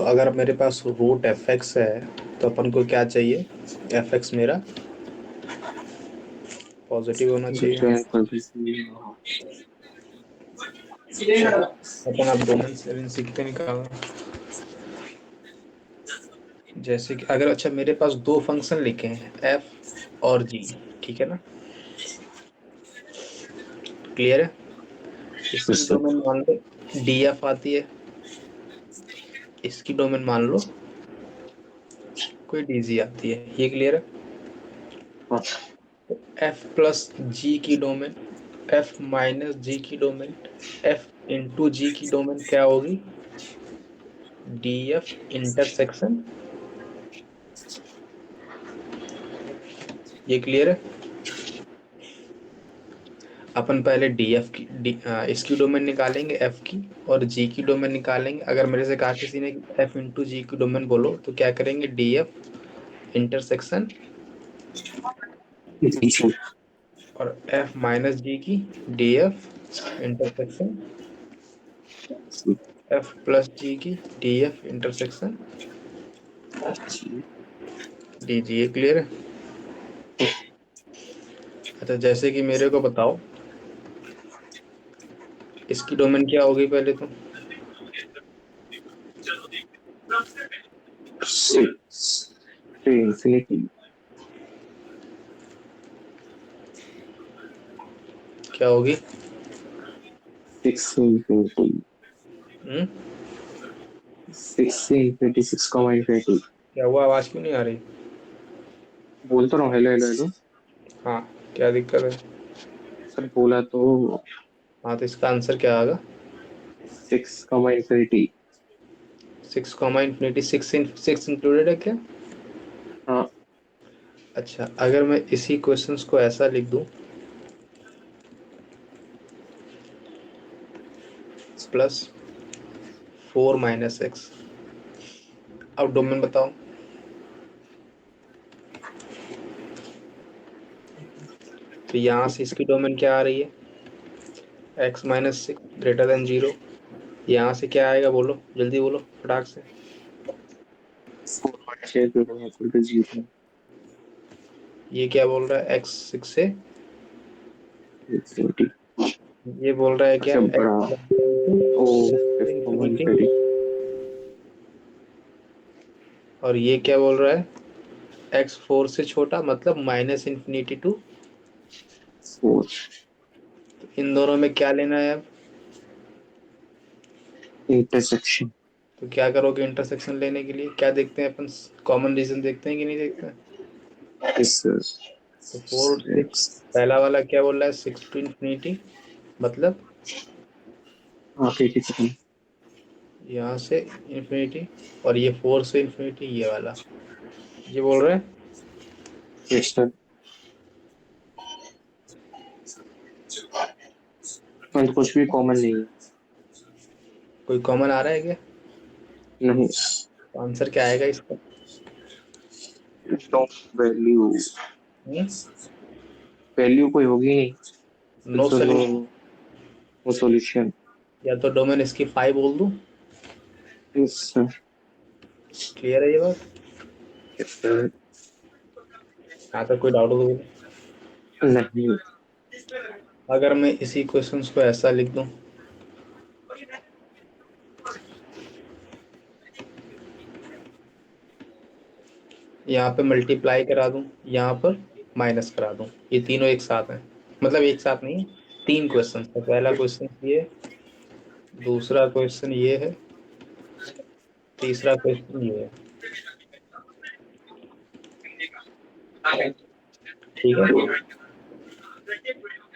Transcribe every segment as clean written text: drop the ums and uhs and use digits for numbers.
तो अगर मेरे पास रूट एफ एक्स है तो अपन को क्या चाहिए, एफ एक्स मेरा पॉजिटिव होना चाहिए। डिक्लेयर कर दीजिए। हाँ। अपन आप डोमेन 7 सीखते निकालना। जैसे कि अगर अच्छा मेरे पास दो फंक्शन लिखे हैं एफ और जी, ठीक है ना, क्लियर है। इसकी सर डोमेन मान लो डी एफ आती है, इसकी डोमेन मान लो कोई डी जी आती है, ये क्लियर है। एफ प्लस जी की डोमेन, एफ माइनस जी की डोमेन, एफ इंटू जी की डोमेन क्या होगी, डी एफ इंटरसेक्शन, ये क्लियर है। अपन पहले डी एफ की इसकी डोमेन निकालेंगे एफ की, और जी की डोमेन निकालेंगे। अगर मेरे से कहा किसी ने एफ इंटू जी की डोमेन बोलो तो क्या करेंगे, डी एफ इंटरसेक्शन और एफ माइनस जी की D F intersection F plus G की D F intersection D G, ये क्लियर है। अच्छा जैसे कि मेरे को बताओ इसकी डोमेन क्या होगी पहले तो, इंफिनिटी क्या होगी, 6 से इंफिनिटी हम्म 6 से इंफिनिटी 6 कॉमा इंफिनिटी। क्या हुआ, आवाज क्यों नहीं आ रही। बोल तो रहा हूँ, हेलो हेलो हेलो। हाँ, क्या दिक्कत है। सर बोला तो हाँ तो इसका आंसर क्या आएगा, 6 comma infinity. 6 comma infinity, six included है क्या। हाँ अच्छा अगर मैं इसी क्वेश्चंस को ऐसा लिख दूं, प्लस 4 माइनस एक्स, अब डोमेन बताओ। तो यहाँ से इसकी डोमेन क्या आ रही है, x minus six greater than zero. यहाँ से क्या आएगा बोलो, जल्दी बोलो फटाक से। 4.6 ये क्या बोल रहा है, एक्स सिक्स से, इंफिनिटी। ये बोल रहा है क्या, अच्छा बड़ा ओ एक्स 5 कॉमा इंफिनिटी, इंफिनिटी और ये क्या बोल रहा है, एक्स फोर से छोटा, मतलब माइनस इन्फिनिटी टू। 4 इन दोनों में क्या लेना है अब, इंटरसेक्शन। तो क्या करोगे इंटरसेक्शन लेने के लिए, क्या देखते हैं अपन, कॉमन रीजन देखते हैं कि नहीं देखते हैं। इस तो फोर सिक्स, एक्स पहला वाला क्या बोल रहा है, सिक्स टू इन्फिनिटी, मतलब आखिरी की सेकंड यहाँ से इन्फिनिटी, और ये फोर से इन्फिनिटी, ये वाला ये बोल रहे हैं। क्वेश्चन पर कुछ भी कॉमन नहीं है। कोई कॉमन आ रहा है क्या, नहीं। तो आंसर क्या आएगा इसका, वैल्यू वैल्यू कोई होगी नहीं, नो तो नो सोल्यूशन, नो सॉल्यूशन। या तो डोमेन इसकी फाइव बोल दूं। यस क्लियर है ये बात, सर। यहाँ तक कोई डाउट हो तो। नहीं। अगर मैं इसी क्वेश्चंस को ऐसा लिख दूं, यहाँ पे मल्टीप्लाई करा दूं, यहाँ पर माइनस करा दूं, ये तीनों एक साथ हैं, मतलब एक साथ नहीं, तीन क्वेश्चन है। पहला क्वेश्चन ये, दूसरा क्वेश्चन ये है, तीसरा क्वेश्चन ये है, ठीक है।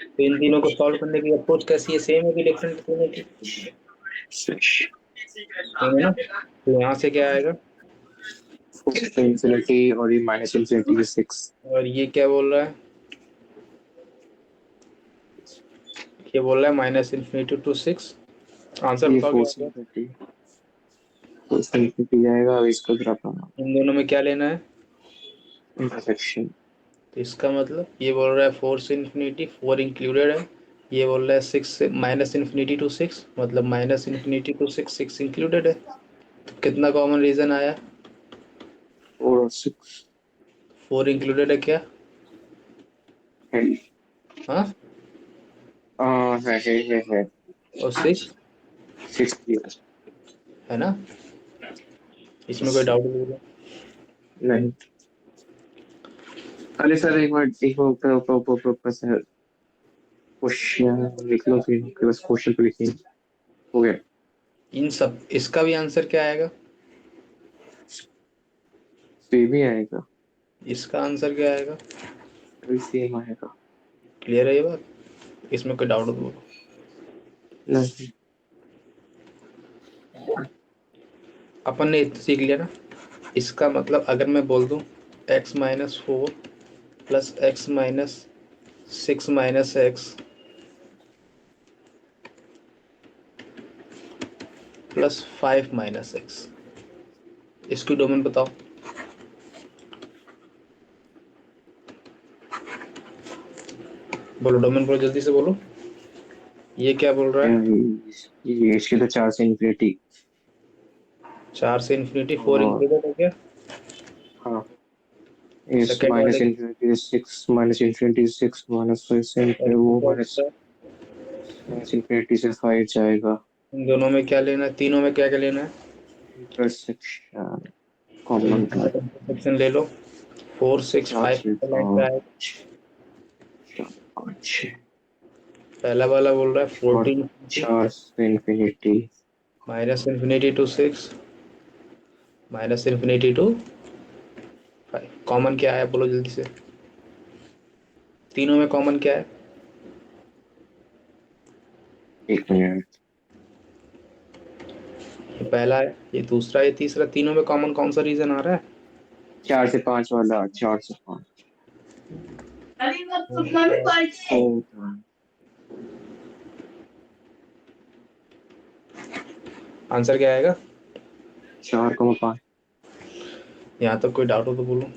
तो इन तीनों को सॉल्व करने की अप्रोच कैसी है, सेम है कि डिफरेंट है की, सेम है ना। तो यहाँ से क्या आएगा, इंफिनिटी और ये माइनस इंफिनिटी 6। और ये क्या बोल रहा है, ये बोल रहा है minus infinity to six, answer ये बताओ क्या 4 होगा। इंफिनिटी 4 इंफिनिटी जाएगा, अब इसको ड्रॉप करना। इन दोनों में क्या लेना है, इंटरसेक्शन। तो इसका मतलब ये बोल रहा है फोर से इन्फिनिटी, फोर इंक्लूडेड है। ये बोल रहा है सिक्स से माइनस इन्फिनिटी टू सिक्स, मतलब minus infinity to six, six included है। तो कितना कॉमन रीजन आया? 4 और 6 4 इंक्लूडेड है क्या? है। हाँ, है। और 6 6 है ना? इसमें कोई डाउट नहीं? नहीं। अरे सर एक बार ऊपर सर क्वेश्चन लिख लो, फिर उसके बस क्वेश्चन पे लिखिए। हो गया। इन सब इसका भी आंसर क्या आएगा? सेम ही आएगा। इसका आंसर क्या आएगा? वही सेम आएगा। क्लियर है ये बात? इसमें कोई डाउट हो? नहीं। अपन ने इतना सीख लिया ना। इसका मतलब अगर मैं बोल दूं x-4 plus x-6 - x plus 5 - x, इसकी डोमेन बताओ। बोलो डोमेन, बोलो जल्दी से बोलो। ये क्या बोल रहा है? ये इसके तो 4 से इन्फिनिटी। 4 से इन्फिनिटी, 4 और इंक्लूडेड है क्या? हाँ, इस सेकेंड माइनस वाले इन्फिनिटी 6 माइनस इन्फिनिटी 6 माइनस 5 से वो क्या माइनस बोल रहा है? माइनस इन्फिनिटी से 5 जाएगा। इन दोनों में क्या लेना है? तीनों में क्या क्या लेना है? इंटरसेक्शन तो कॉमन इंटरसेक्शन ले लो। 4 6 4 5 से लाइन पे आएगा। 5 पहला वाला बोल रहा है 14 4 से infinity minus infinity to 6 minus infinity to 5। Common क्या है बोलो जल्दी से। तीनों में कॉमन क्या है? 1 मिनट। ये पहला है, ये दूसरा, ये तीसरा, तीनों में कॉमन कौन सा रीजन आ रहा 4 से 5 वाला 4 से 5 है? आंसर क्या आएगा? 4,5। यहाँ तक कोई डाउट हो तो बोलो।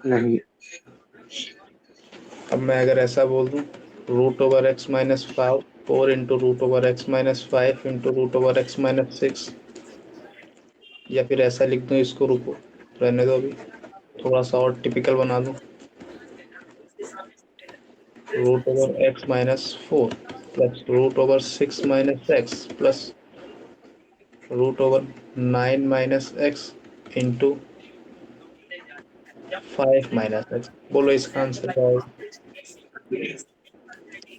नहीं। अब मैं अगर ऐसा बोल दूं √x - 5 4 into √x - 5 into √x - 6, या फिर ऐसा लिख दूं, इसको रुको रहने दो, अभी थोड़ा सा और टिपिकल बना दूं। √x - 4 plus √6 - x plus √9 - x into 5 - x। बोलो इसका आंसर क्या आएगा?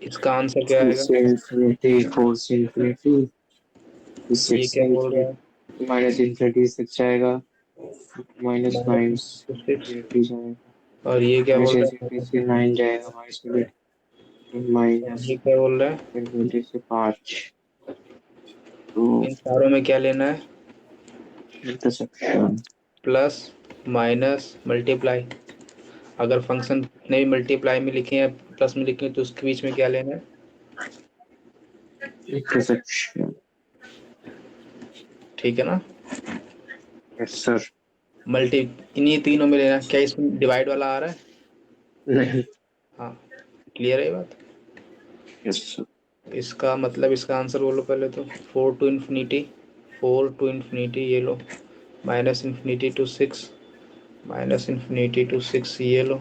इसका आंसर क्या 3 आएगा? से इन्फिनिटी 4 से इन्फिनिटी ये 6 क्या से बोल रहा है? इन्फिनिटी माइनस इन्फिनिटी 6 जाएगा। माइनस 9 -6। इन्फिनिटी जाएगा। और ये क्या माइनस बोल रहा इन्फिनिटी से 9 जाएगा। है? माइनस ये क्या बोल रहा है? इन्फिनिटी से 5 तो इन चारों में क्या लेना है? Intersection plus minus multiply. अगर फंक्शन कितने भी मल्टीप्लाई में लिखे या प्लस में लिखे तो उसके बीच में क्या लेना है? इंटरसेक्शन। ठीक है ना? Yes sir. मल्टी इन्हीं तीनों में लेना है। क्या इसमें डिवाइड वाला आ रहा है? नहीं। हाँ, क्लियर है ये बात? Yes sir. इसका मतलब इसका आंसर बोलो पहले तो। 4 टू इन्फिनिटी ये लो, -इन्फिनिटी टू 6 -इन्फिनिटी टू 6 ये लो,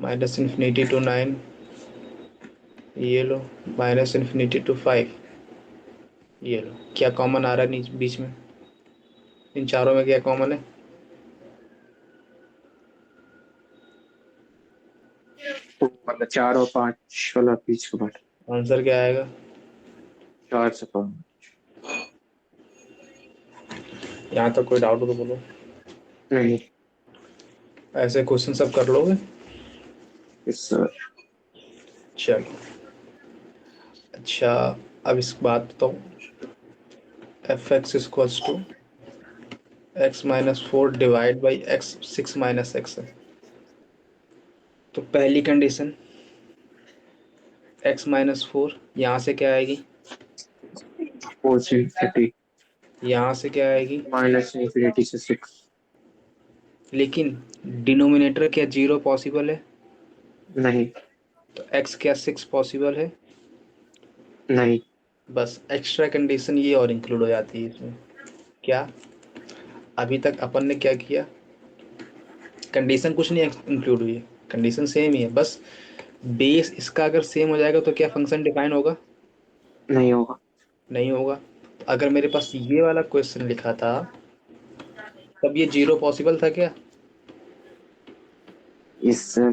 -इन्फिनिटी टू 9 ये लो, -इन्फिनिटी टू 5 ये लो। क्या कॉमन आ रहा है बीच में? इन चारों में क्या कॉमन है? तो मतलब 4 और 5 वाला बीच का पार्ट। आंसर क्या आएगा? 4 से 5। यहाँ तक कोई डाउट हो तो बोलो। नहीं। ऐसे क्वेश्चन सब कर लोगे? Yes sir. चलो अच्छा, अब इस बात बताओ। f(x) = x - 4 divide by x6 - x है। तो पहली कंडीशन x - 4, यहाँ से क्या आएगी? 4 से इन्फिनिटी यहाँ से क्या आएगी? माइनस इन्फिनिटी से 6। लेकिन डिनोमिनेटर क्या 0 पॉसिबल है? नहीं। तो x क्या 6 पॉसिबल है? नहीं। बस एक्स्ट्रा कंडीशन ये और इंक्लूड हो जाती है इसमें। क्या अभी तक अपन ने क्या किया, कंडीशन कुछ नहीं इंक्लूड हुई है, कंडीशन सेम ही है, बस बेस इसका अगर सेम हो जाएगा तो क्या फंक्शन डिफाइन होगा? नहीं होगा। नहीं होगा। तो अगर मेरे पास ये वाला क्वेश्चन लिखा था तब ये जीरो पॉसिबल था क्या? Yes sir.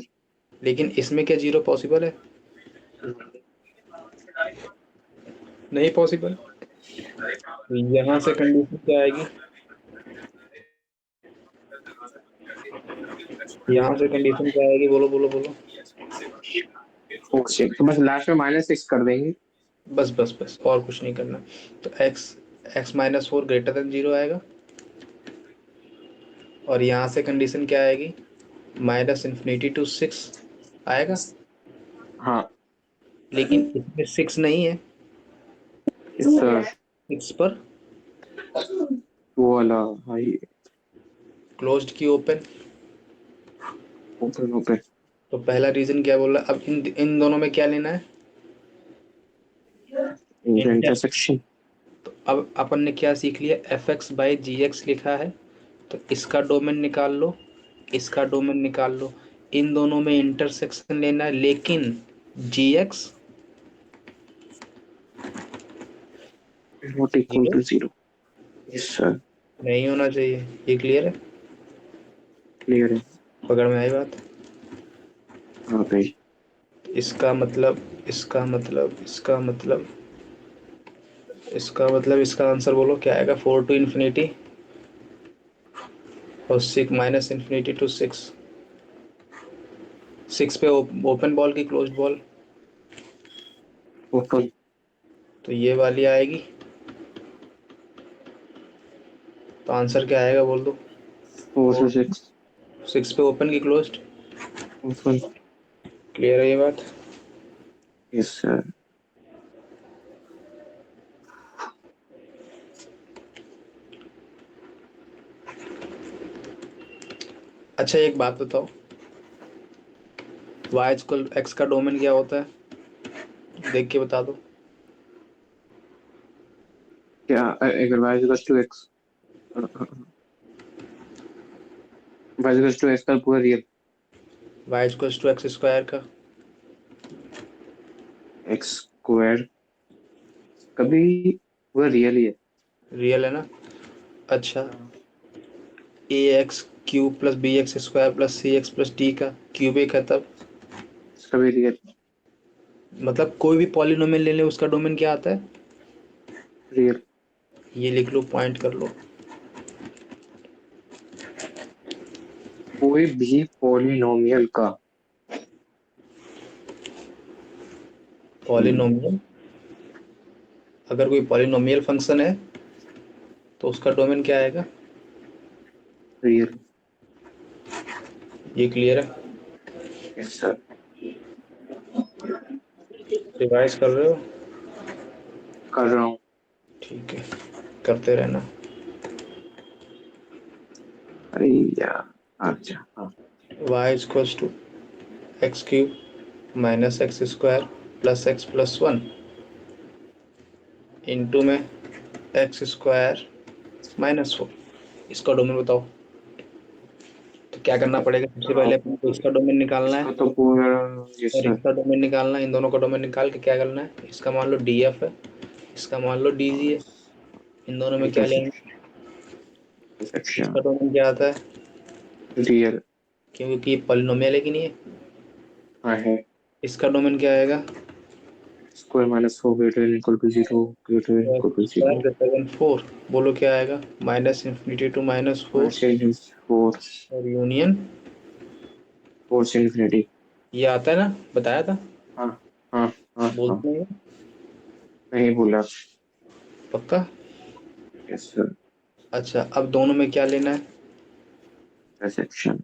लेकिन इसमें क्या जीरो पॉसिबल है? नहीं पॉसिबल। तो यहाँ से कंडीशन क्या आएगी, यहाँ से कंडीशन क्या आएगी, बोलो बोलो बोलो। ओके, तो बस लास्ट में -6 कर देंगे। बस बस बस, और कुछ नहीं करना। तो x-4 ग्रेटर देन जीरो आएगा, और यहाँ से कंडीशन क्या आएगी, -∞ to 6 आएगा। हाँ। लेकिन इसमें 6 नहीं है, यस सर। 6 पर वो वाला। हाई। क्लोज्ड की ओपन। Open open. तो पहला रीजन क्या बोल रहा है, अब इन दोनों में क्या लेना है, इंटर। इंटरसेक्शन। तो अब अपन ने क्या सीख लिया, fx/gx लिखा है, तो इसका डोमेन निकाल लो, इसका डोमेन निकाल लो, इन दोनों में इंटरसेक्शन लेना है, लेकिन gx not equal zero to 0। Yes sir. नहीं होना चाहिए। ये क्लियर है? क्लियर है। पकड़ में आई बात? हाँ भाई। इसका मतलब, इसका मतलब, इसका मतलब, इसका मतलब, इसका आंसर बोलो क्या आएगा, 4 to infinity और -∞ to 6। 6 पे ओपन बॉल की क्लोज्ड बॉल, ओपन। तो ये वाली आएगी। तो आंसर क्या आएगा बोल दो। 4 4 से 6। 6 पे ओपन की क्लोज्ड। ओपन। क्लियर है ये बात? Yes sir. अच्छा एक बात बताओ, y इक्वल x का डोमेन क्या होता है, देख के बता दो। क्या अगर y equal to x, y equal to x का पूरा real. y equal to x square का x स्क्वायर कभी पूरा रियल ही है। रियल है ना? अच्छा, ax³ + bx² + cx + d का क्यूब एक है तब, कभी रियल। मतलब कोई भी पॉलिनोमियल ले ले उसका डोमेन क्या आता है? रियल। ये लिख लो, पॉइंट कर लो। कोई भी पॉलिनोमियल का। पॉलिनोमियल, अगर कोई पॉलिनोमियल फंक्शन है तो उसका डोमेन क्या आएगा? रियल। ये क्लियर है? Yes sir. रिवाइज कर रहे हो? कर रहा हूँ। ठीक है, करते रहना। अरे यार। अच्छा हाँ। y equals to x³ - x² + x + 1 into में x² - 4। इसका डोमेन बताओ। तो क्या करना पड़ेगा, सबसे पहले अपन को इसका डोमेन निकालना है इसका तो पूरा। यस और सर। इसका डोमेन निकालना है। इन दोनों का डोमेन निकाल के क्या करना है, इसका मान लो df है, इसका मान लो dg है, इन दोनों में क्या लेंगे, इंटरसेक्शन। इसका डोमेन क्या आता है, रियल। क्योंकि ये पॉलिनोमियल है कि नहीं है। हाँ है। इसका डोमेन क्या आएगा, square -4 greater than equal to 0 greater than equal to square 0। Greater than 4, बोलो क्या आएगा, -∞ to -4 4 और यूनियन। 4 से इन्फिनिटी। ये आता है ना, बताया था, हाँ हाँ हाँ हाँ। बोलते हैं। नहीं बोला। पक्का? Yes sir. अच्छा अब दोनों में क्या लेना है, इंटरसेक्शन।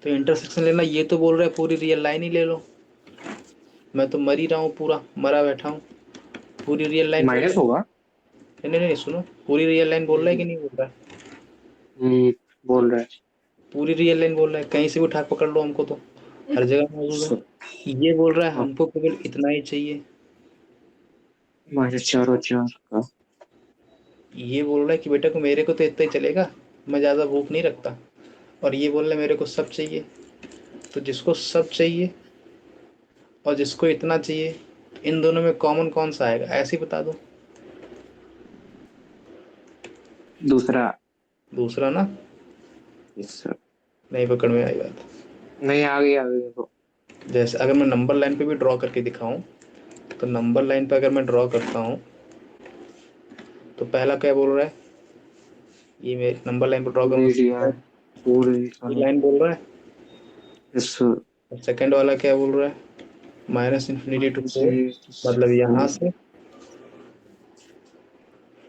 तो इंटरसेक्शन लेना, ये तो बोल रहा है पूरी रियल लाइन ही ले लो। मैं तो मर ही रहा हूँ, पूरा मरा बैठा हूँ। पूरी रियल लाइन बोल माइनस रहा है। होगा। नहीं नहीं नहीं, सुनो, पूरी रियल लाइन बोल रहा है कि नहीं बोल रहा है? हम्म, बोल रहा है। पूरी रियल लाइन बोल रहा है, कहीं से भी उठा के पकड़ लो हमको तो, हर जगह मौजूद सर, है। ये बोल रहा है हाँ। हमको केवल इतना ही चाहिए। -4 और 4 का। ये बोल रहा है कि बेटा को मेरे को तो इतना ही चलेगा, मैं ज़्यादा भूख नहीं रखता, और ये बोल रहा है मेरे को सब चाहिए। तो जिसको सब चाहिए और जिसको इतना चाहिए, इन दोनों में कॉमन कौन सा आएगा, ऐसे ही बता दो। दूसरा। दूसरा ना। Yes sir. नहीं पकड़ में आई बात। नहीं, आ गई देखो। जैसे अगर मैं नंबर लाइन पे भी ड्रॉ करके दिखाऊं, तो नंबर लाइन पे अगर मैं ड्रॉ करता हूं, तो पहला क्या बोल रहा है, ये मैं नंबर लाइन पे ड्रॉ फोर एट करूंगा, यार। फोर ये एट। लाइन बोल रहा है। Yes sir. और सेकंड वाला क्या बोल रहा है, माइनस इन्फिनिटी टू माइनस 4, मतलब यहाँ फोर। से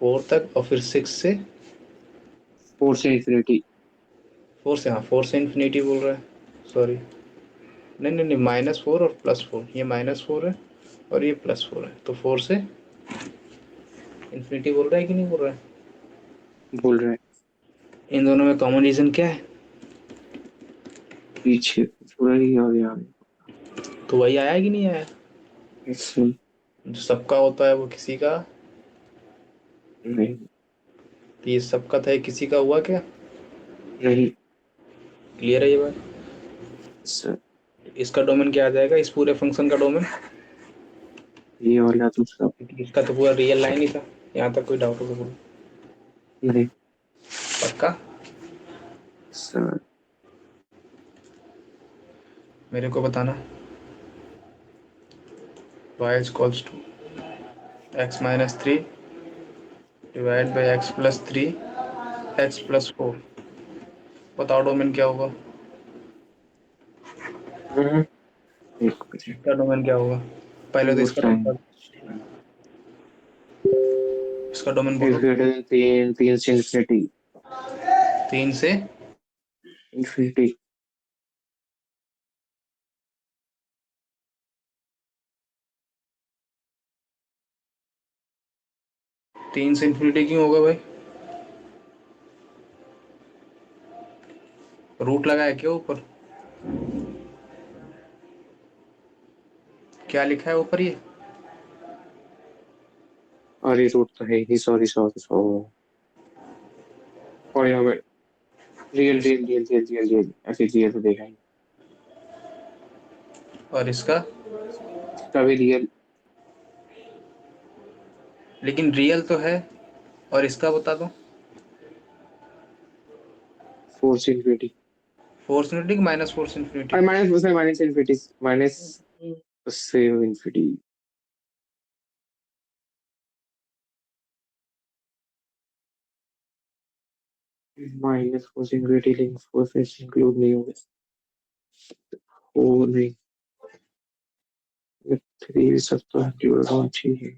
4 तक, और फिर 6 से, फोर से इंफिनिटी। 4 से, हाँ 4 से इन्फिनिटी बोल रहा है, सॉरी, नहीं नहीं नहीं, -4 और +4, ये -4 है और ये +4 है, तो 4 से इन्फिनिटी बोल रहा है कि नहीं बोल रहा है। बोल रहे हैं। इन दोनों में कॉमन रीजन क्या है, पीछे पूरा ही आ गया। तो वही आया कि नहीं आया। Yes sir. जो सबका होता है वो किसी का, नहीं। तो ये सबका था, ये किसी का हुआ क्या। नहीं क्लियर है ये बात। सर। इसका डोमेन क्या आ जाएगा, इस पूरे फंक्शन का डोमेन, ये वाला दूसरा। क्योंकि इसका तो पूरा रियल लाइन ही था, यहाँ तक कोई डाउट हो तो बोलो। नहीं पक्का। सर। मेरे को बताना। y is equals to x minus 3 divide by x plus 3 x plus 4। बताओ डोमेन क्या होगा, हम्म, एक मिनट। इसका डोमेन क्या होगा, पहले तो उस इसका टाइम डोमेन, इसका डोमेन बोलो। तीन तीन से इंफिनिटी। 3 से, इंफिनिटी। 3 से इन्फिनिटी क्यों होगा भाई, रूट लगा है क्या ऊपर, क्या लिखा है ऊपर ये। अरे रूट तो है ही। Sorry sorry sorry. और यहाँ पे रियल इस, real real real real real ऐसे रियल तो देखा ही। और इसका, इसका भी रियल। लेकिन रियल तो है, और इसका बता दो। फोर से इंफिनिटी। 4 से इन्फिनिटी, -4 से इन्फिनिटी। और माइनस उसमें माइनस इंफिनिटी। माइनस उससे इंफिनिटी। माइनस फोर से इंफिनिटी, लेकिन फोर से इंक्लूड नहीं होगा। फोर नहीं। थ्री सब तो इंक्लूड होना चाहिए।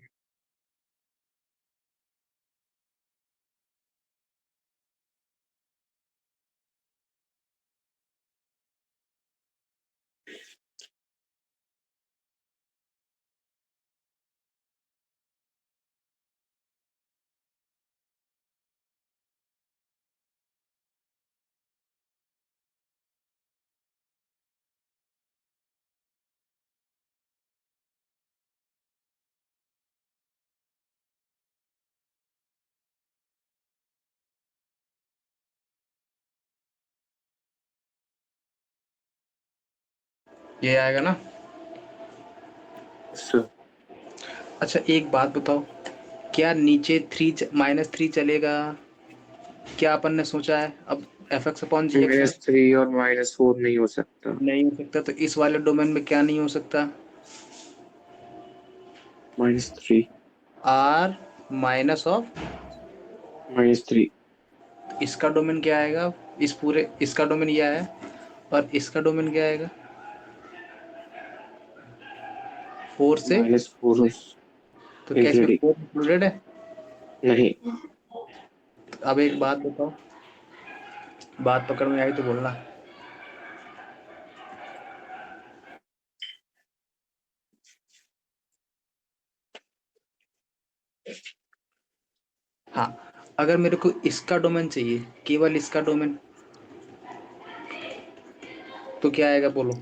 ये आएगा ना। सर। अच्छा एक बात बताओ, क्या नीचे -3 चलेगा, क्या अपन ने सोचा है अब, f(x)(gx) है। -3 और -4 नहीं हो सकता। नहीं हो सकता, तो इस वाले डोमेन में क्या नहीं हो सकता, -3। r minus of, -3। इसका डोमेन क्या आएगा, इस पूरे, इसका डोमेन ये है, और इसका डोमेन क्या आएगा, 4 से, -4 तो क्या इसमें इंफिनिटी। 4 इंक्लूडेड है। नहीं। अब एक बात बताओ, बात पकड़ में आई तो बोलना। हाँ, अगर मेरे को इसका डोमेन चाहिए, केवल इसका डोमेन, तो क्या आएगा बोलो,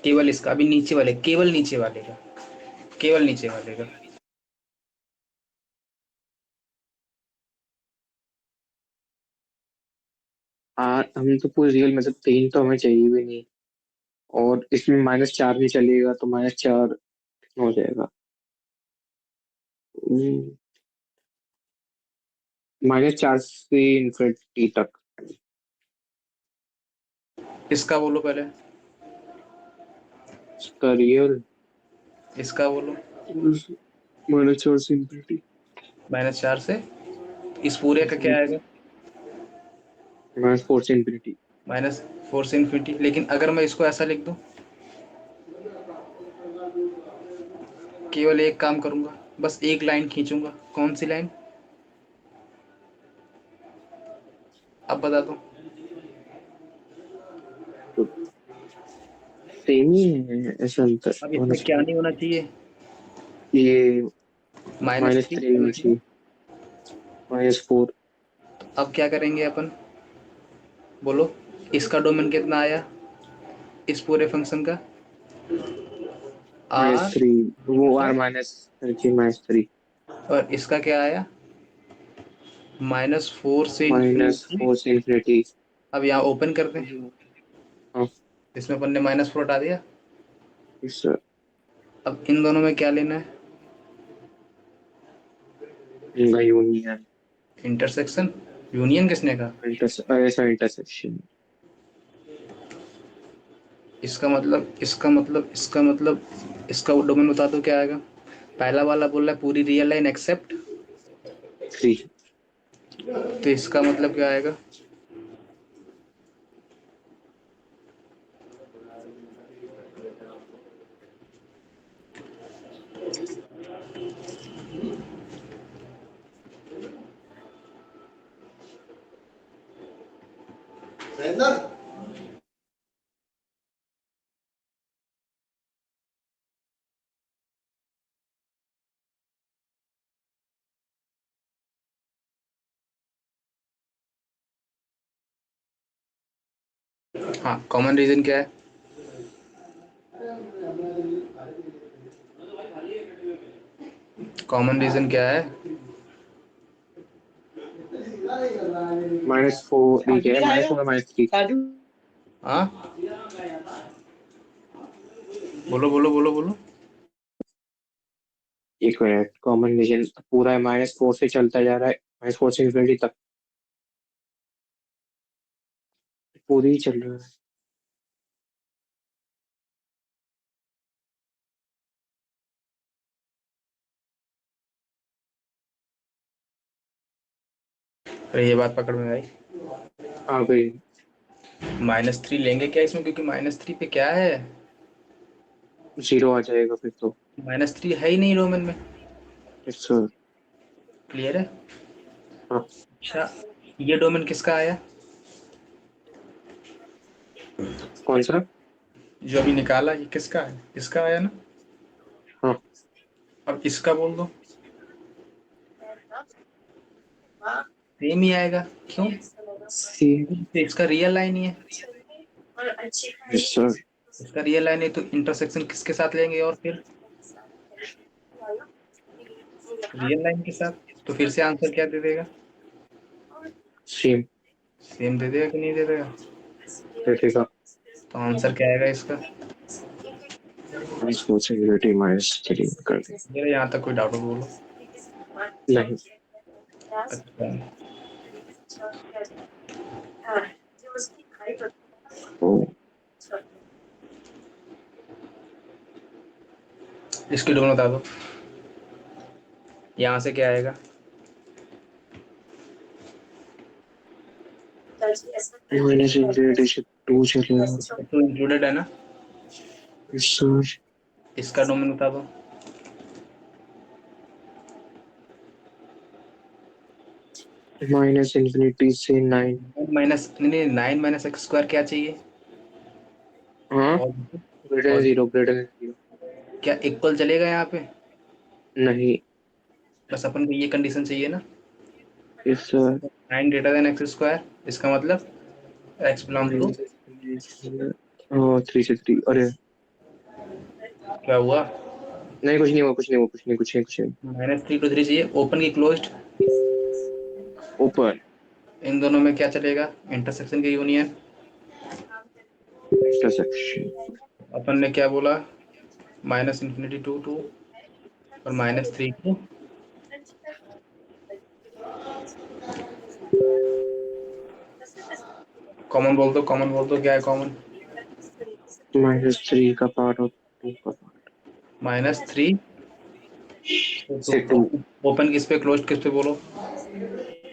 केवल इसका, अभी नीचे वाले, केवल नीचे वाले का, केवल नीचे वाले का, हम तो पूरे रियल मतलब 3 तो हमें चाहिए भी नहीं, और इसमें -4 भी चलेगा तो -4 हो जाएगा। -4 से इन्फिनिटी तक। इसका बोलो पहले। इसका रियल इसका बोलो। -4 से इन्फिनिटी। -4 से इस पूरे का क्या आएगा? -4 से इन्फिनिटी। -4 से इन्फिनिटी। लेकिन अगर मैं इसको ऐसा लिख दूं, केवल एक काम करूंगा, बस एक लाइन खींचूंगा। कौन सी लाइन? अब बता दो। तो सेम ही है, ऐसा अंतर अब होना इसमें क्या चाहिए। नहीं होना चाहिए? ये -3। -3 होना चाहिए, -4। अब क्या करेंगे अपन? बोलो। इसका डोमेन कितना आया इस पूरे फंक्शन का? आर। -3, वो R-3 और इसका क्या आया? -4 से इन्फिनिटी। -4 से इन्फिनिटी। अब यहाँ ओपन कर दें। हाँ, इसमें अपन ने -4 हटा दिया। इस अब इन दोनों में क्या लेना है? यूनियन। इंटरसेक्शन। यूनियन किसने कहा? ऐसा इंटरसेक्शन। इसका वो डोमेन बता दो क्या आएगा। पहला वाला बोल रहा है पूरी रियल लाइन एक्सेप्ट। 3। तो इसका मतलब क्या आएगा? हाँ, कॉमन रीजन क्या है? कॉमन रीजन क्या है? -4 ठीक है, -4 -3। हाँ, बोलो बोलो बोलो बोलो। एक मिनट, कॉमन रीजन पूरा -4 से चलता जा रहा है, -4 से इन्फिनिटी तक पूरी ही चल रहा है। अरे ये बात पकड़ में आई। आ गई। -3 लेंगे क्या इसमें? क्योंकि -3 पे क्या है? 0 आ जाएगा फिर तो। -3 है ही नहीं डोमेन में। इट्स क्लियर है? हाँ। अच्छा, ये डोमेन किसका आया? कौन सा? जो अभी निकाला ये किसका है? इसका आया ना? हाँ, अब इसका बोल दो। सेम ही आएगा। क्यों? सी। क्योंकि इसका रियल लाइन ही है। Yes sir. इसका रियल लाइन है तो इंटरसेक्शन किसके साथ लेंगे? और फिर रियल लाइन के साथ। तो फिर से आंसर क्या दे देगा? सेम सेम दे देगा कि नहीं दे देगा? रहेगा। तो आंसर क्या आएगा इसका? -4 से इन्फिनिटी -3 कर दे। मेरे यहाँ तक कोई डाउट हो बोलो। नहीं। अच्छा, ओ, इसकी डोमेन बता दो। यहाँ से क्या आएगा? -इन्फिनिटी से 2 चलेगा। तो इंक्लूडेड है ना? Yes sir. इसका डोमेन बता दो। -इन्फिनिटी से 9। माइनस नहीं नहीं, 9 - x² क्या चाहिए? हाँ, और ग्रेटर और 0, ग्रेटर 0। क्या इक्वल चलेगा यहाँ पे? नहीं। बस अपन को ये कंडीशन चाहिए ना। Yes sir. 9 > x²। इसका मतलब x बिलोंग टू। 3 से 3, अरे क्या हुआ? नहीं, कुछ नहीं हुआ, कुछ नहीं हुआ, कुछ नहीं, कुछ नहीं, कुछ नहीं। -3 to 3 चाहिए। ओपन की क्लोज्ड? ओपन। इन दोनों में क्या चलेगा? इंटरसेक्शन की यूनियन। इंटरसेक्शन। अपन ने क्या बोला? माइनस इन्फिनिटी टू टू और -3 टू। कॉमन बोल दो, कॉमन बोल दो, क्या है कॉमन? -3 का पार्ट और 2 का पार्ट। -3 से 2। ओपन किस पे, क्लोज किस पे बोलो?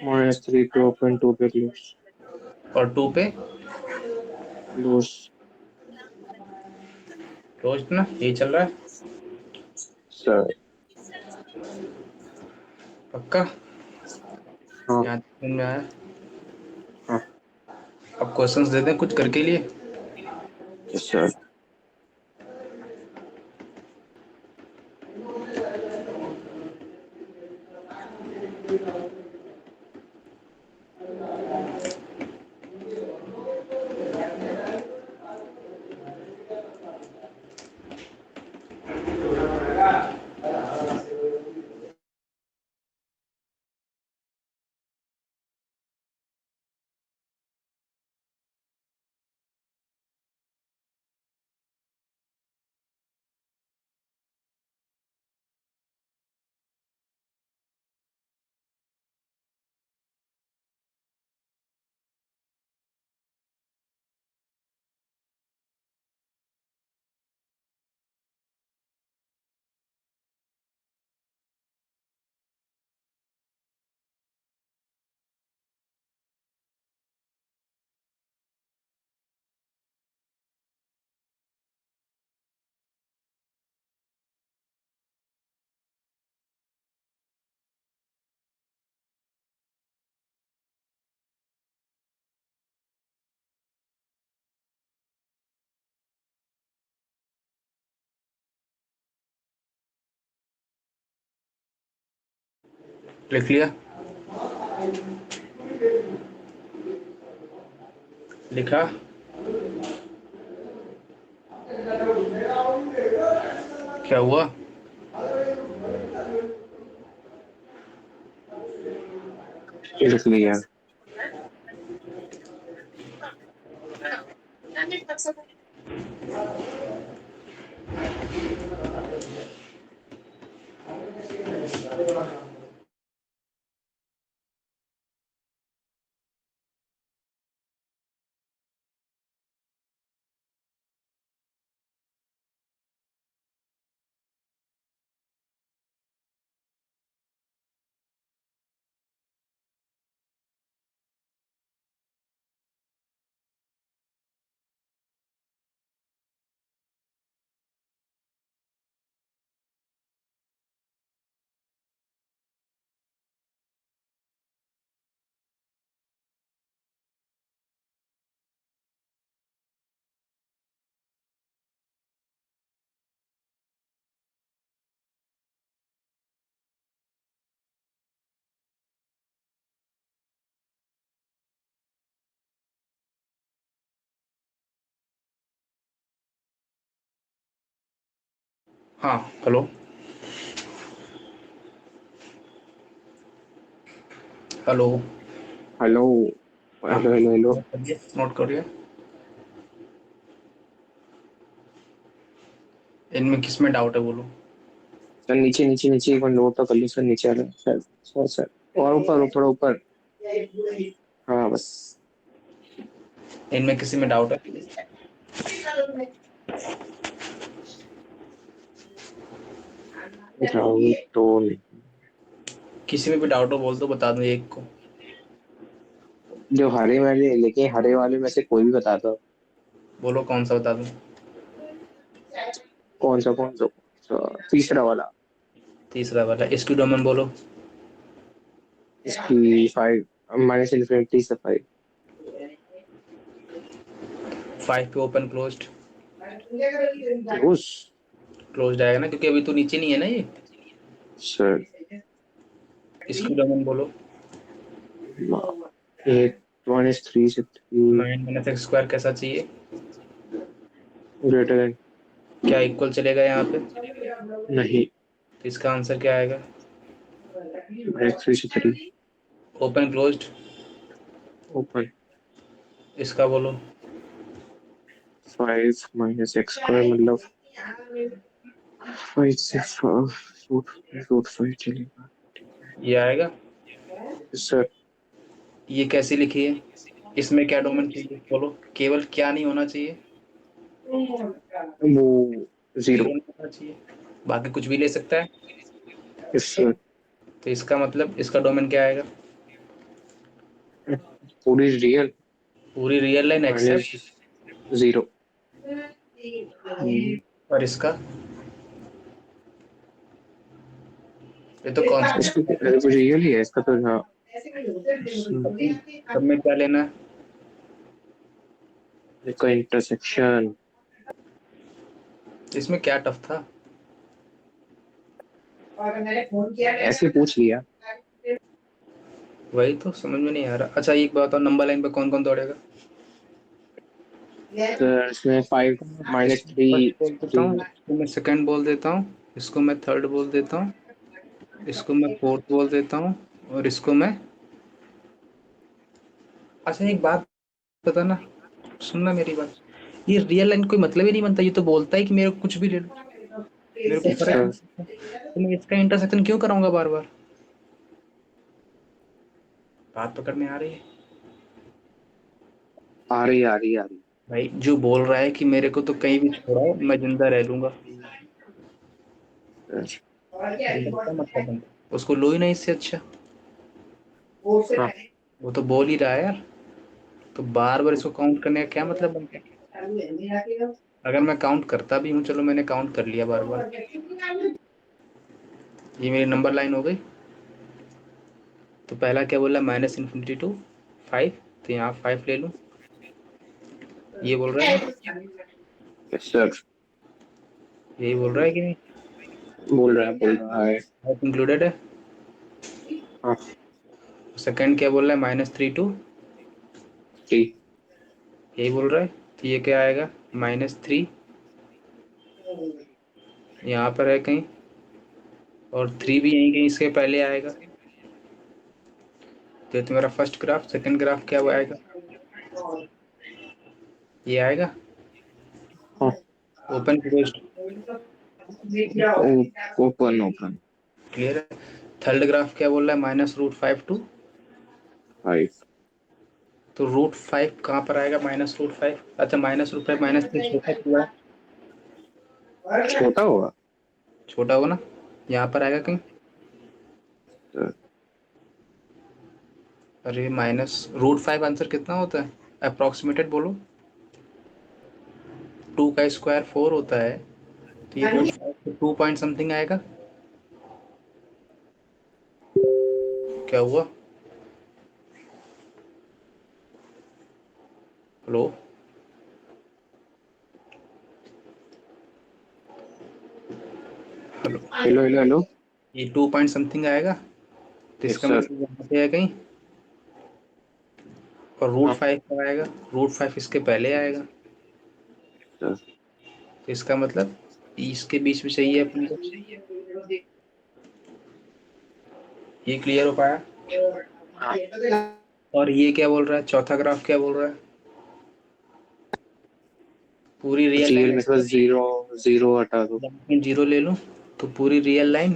-3 पे ओपन, 2 पे क्लोज। और 2 पे क्लोज। क्लोज ना, यही चल रहा है। सर। पक्का? हाँ। यहाँ तक समझ में आया? हाँ। अब क्वेश्चंस दे दें कुछ करके लिए। Yes sir. लिख लिया? लिखा? क्या हुआ? लिख लिया। हाँ, हेलो। हेलो। हेलो। हाँ, हेलो हेलो हेलो। नोट करिए, नोट करिए। इनमें किस में डाउट है बोलो? सर नीचे नीचे नीचे एक बार नोट तो कर लो सर, नीचे आ रहा है सर। सर सर और ऊपर ऊपर ऊपर। हाँ बस। इनमें किसी में डाउट है? राहुल तो नहीं। किसी में भी डाउट हो बोल दो, बता दूं एक को। जो हरे वाले, लेकिन हरे वाले में से कोई भी बता दो। बोलो कौन सा बता दूं? कौन सा कौन सा कौन सा? तीसरा वाला। तीसरा वाला इसकी डोमेन बोलो। इसकी 5, -∞ से 5। 5 पे ओपन क्लोज्ड। घुस। क्लोज्ड आएगा ना, क्योंकि अभी तो नीचे नहीं है ना ये। सर। इसकी डोमेन बोलो। 8 -3 से 3। 9 - x² कैसा चाहिए? Greater than. क्या इक्वल चलेगा यहाँ पे? नहीं। तो इसका आंसर क्या आएगा? -3 से 3। Open closed. ओपन इसका बोलो। 5 माइनस एक्स स्क्वायर मतलब 5 से रूट 5 चलेगा। ये आएगा। सर ये कैसे लिखी है? इसमें क्या डोमेन चाहिए बोलो, केवल क्या नहीं होना चाहिए? वो जीरो जीरो। नहीं होना चाहिए, बाकी कुछ भी ले सकता है। सर तो इसका मतलब इसका डोमेन क्या आएगा? पूरी रियल पूरी real line minus except. Zero. और इसका, ये तो इसको कॉन्स्टेंट है। तो रियल ही है इसका तो। हाँ सब में क्या लेना है? इसका इंटरसेक्शन। इसमें क्या टफ था? ऐसे पूछ लिया। वही तो समझ में नहीं आ रहा। अच्छा एक बात और, नंबर लाइन पे कौन कौन दौड़ेगा? सर इसमें 5 माइनस इसको थ्री फर्स्ट बोल देता 3 हूँ, इसको मैं सेकंड बोल देता हूँ, इसको मैं थर्ड बोल देता हूँ, इसको मैं फोर्थ बोल देता हूँ, और इसको मैं, अच्छा एक बात पता ना, सुनना मेरी बात, ये रियल लाइन कोई मतलब ही नहीं बनता, ये तो बोलता है कि मेरे को कुछ भी ले लो, मेरे को फर्क अच्छा नहीं पड़ता। तो मैं इसका इंटरसेक्शन क्यों कराऊंगा बार बार? बात पकड़ में आ रही है? आ रही। भाई जो बोल रहा है कि मेरे को तो कहीं भी छोड़ाओ मैं जिंदा रह लूंगा, तो ये क्या मतलब बनता? उसको लो ही नहीं इससे अच्छा। हाँ वो तो बोल ही रहा है यार, तो बार बार इसको काउंट करने का क्या मतलब बनता है? अगर मैं काउंट करता भी हूँ, चलो मैंने काउंट कर लिया बार बार, ये मेरी नंबर लाइन हो गई। तो पहला क्या बोला, माइनस इन्फिनिटी टू 5, तो यहाँ 5 ले लूँ, ये बोल रहा है ना? Yes sir. यही बोल रहा है कि नहीं? बोल रहा है। फाइव इंक्लूडेड है। हाँ सेकंड क्या बोल रहा है, -3 टू, 3 यही बोल रहा है। तो ये क्या आएगा, -3, यहाँ पर है कहीं, और 3 भी यहीं कहीं इसके पहले आएगा। तो ये तो मेरा फर्स्ट ग्राफ। सेकंड ग्राफ क्या वो आएगा, ये आएगा। हाँ ओपन क्लोज्ड, ओपन क्लियर है। थर्ड ग्राफ क्या बोल रहा है, -√5 टू, 5 तो √5 कहाँ पर आएगा, -√5? अच्छा -√5 -3 छोटा पूरा, छोटा होगा। छोटा होगा ना, यहाँ पर आएगा कहीं। सर अरे -√5 आंसर कितना होता है, अप्रोक्सीमेटेड बोलो। 2 का स्क्वायर 4 होता है, तो ये √5 2 पॉइंट समथिंग आएगा। क्या हुआ? Hello? Hello? Hello hello hello. ये 2 पॉइंट समथिंग आएगा, तो यस इसका सर। मतलब यहाँ पे है कहीं। और रूट हाँ फाइव कब आएगा, √5 इसके पहले आएगा, सर। तो इसका मतलब इसके बीच में चाहिए अपन को। ये क्लियर हो पाया? और ये क्या बोल रहा है, चौथा ग्राफ क्या बोल रहा है, पूरी रियल रियल लाइन में से बस एक्सेप्ट, जीरो जीरो हटा दो। जीरो ले लूं, तो पूरी रियल लाइन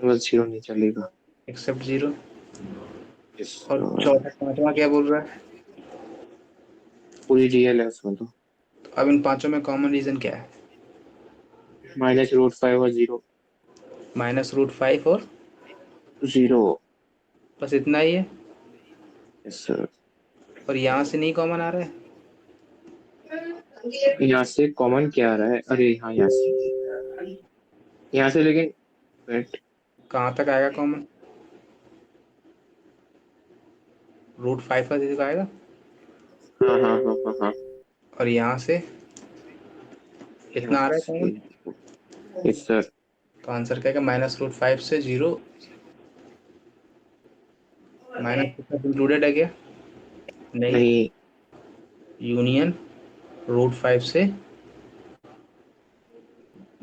बस जीरो नहीं चलेगा। Except zero. यस और चौथा पांचवा क्या बोल रहा है? पूरी रियल है उसमें तो। तो अब इन पांचों में कॉमन रीजन क्या है? -√5 और जीरो। -√5 और, जीरो। बस इतना ही है। Yes sir. और यहाँ से नहीं कॉमन आ रहा है? यहाँ से कॉमन क्या आ रहा है? अरे हाँ यहाँ से लेकिन वेट। कहाँ तक आएगा कॉमन, √5 का तक आएगा। हाँ। और यहाँ से इतना आ रहा है कॉमन, यस सर। तो आंसर क्या है, -√5 से जीरो, इंक्लूडेड है क्या? नहीं, नहीं। यूनियन √5 से,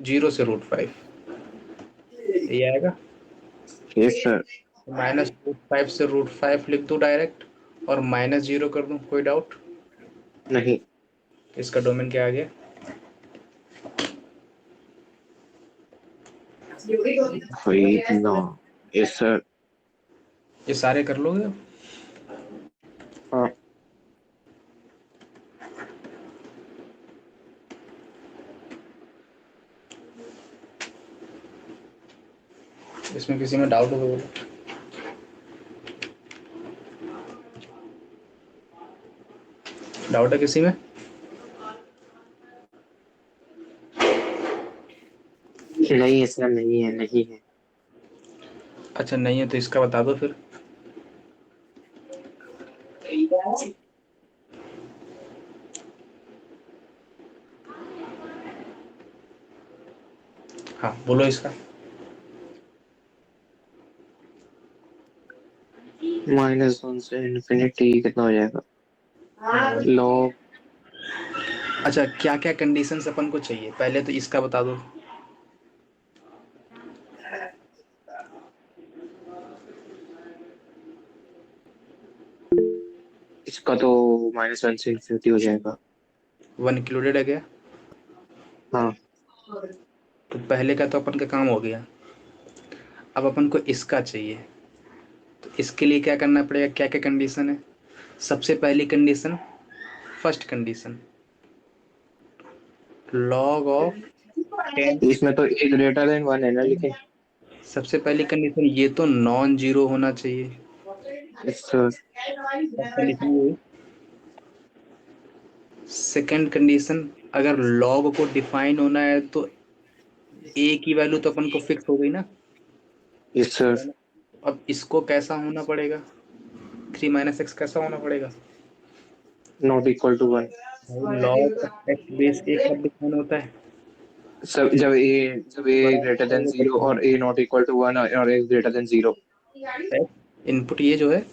जीरो से √5, ये आएगा। Yes sir. -√5 से √5 लिख दूं डायरेक्ट और -0 कर दूं, कोई डाउट? नहीं। इसका डोमेन क्या आ गया? Wait, no. Yes, sir. ये सारे कर लोगे अब? हाँ। इसमें किसी में डाउट हो तो बोलो। डाउट है किसी में? नहीं है सर, नहीं है, नहीं है। अच्छा नहीं है तो इसका बता दो फिर। हाँ बोलो इसका। -1 से इन्फिनिटी कितना हो जाएगा? वन। लॉग। अच्छा क्या क्या कंडीशंस अपन को चाहिए, पहले तो इसका बता दो। इसका तो -1 से इन्फिनिटी हो जाएगा। 1 इंक्लूडेड है क्या? हाँ। तो पहले का तो अपन का काम हो गया। अब अपन को इसका चाहिए, तो इसके लिए क्या करना पड़ेगा, क्या क्या कंडीशन है? सबसे पहली condition, first condition, log of 10। इसमें तो ए ग्रेटर देन 1 है ना, लिखे। सबसे पहली कंडीशन ये तो नॉन जीरो होना चाहिए। Yes sir. फर्स्ट कंडीशन ये हुई। सेकंड कंडीशन, अगर लॉग को डिफाइन होना है तो ए की वैल्यू तो अपन को फिक्स हो गई ना। Yes sir. अब इसको कैसा होना पड़ेगा, 3 - x कैसा होना पड़ेगा? Not equal to 1। भाई log of x base a कब डिफाइन होता है? सब जब ए बड़ा ग्रेटर देन वो 0 डिफाइन और ए नॉट इक्वल टू 1 और ए ग्रेटर देन 0। है। इनपुट ये जो है,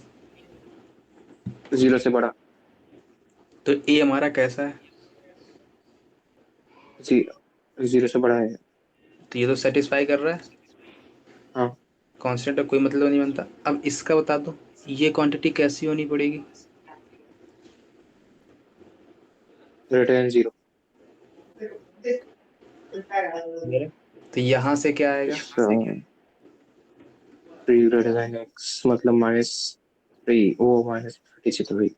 0 से बड़ा। तो ए हमारा कैसा है? 0 से बड़ा है। तो ये तो सेटिस्फाई कर रहा है, हाँ। कांस्टेंट का कोई मतलब नहीं बनता। अब इसका बता दो, ये क्वांटिटी कैसी होनी पड़ेगी? Greater than 0। मेरा तो यहाँ से क्या आएगा? 3 ग्रेटर देन x मतलब -3, वो -33।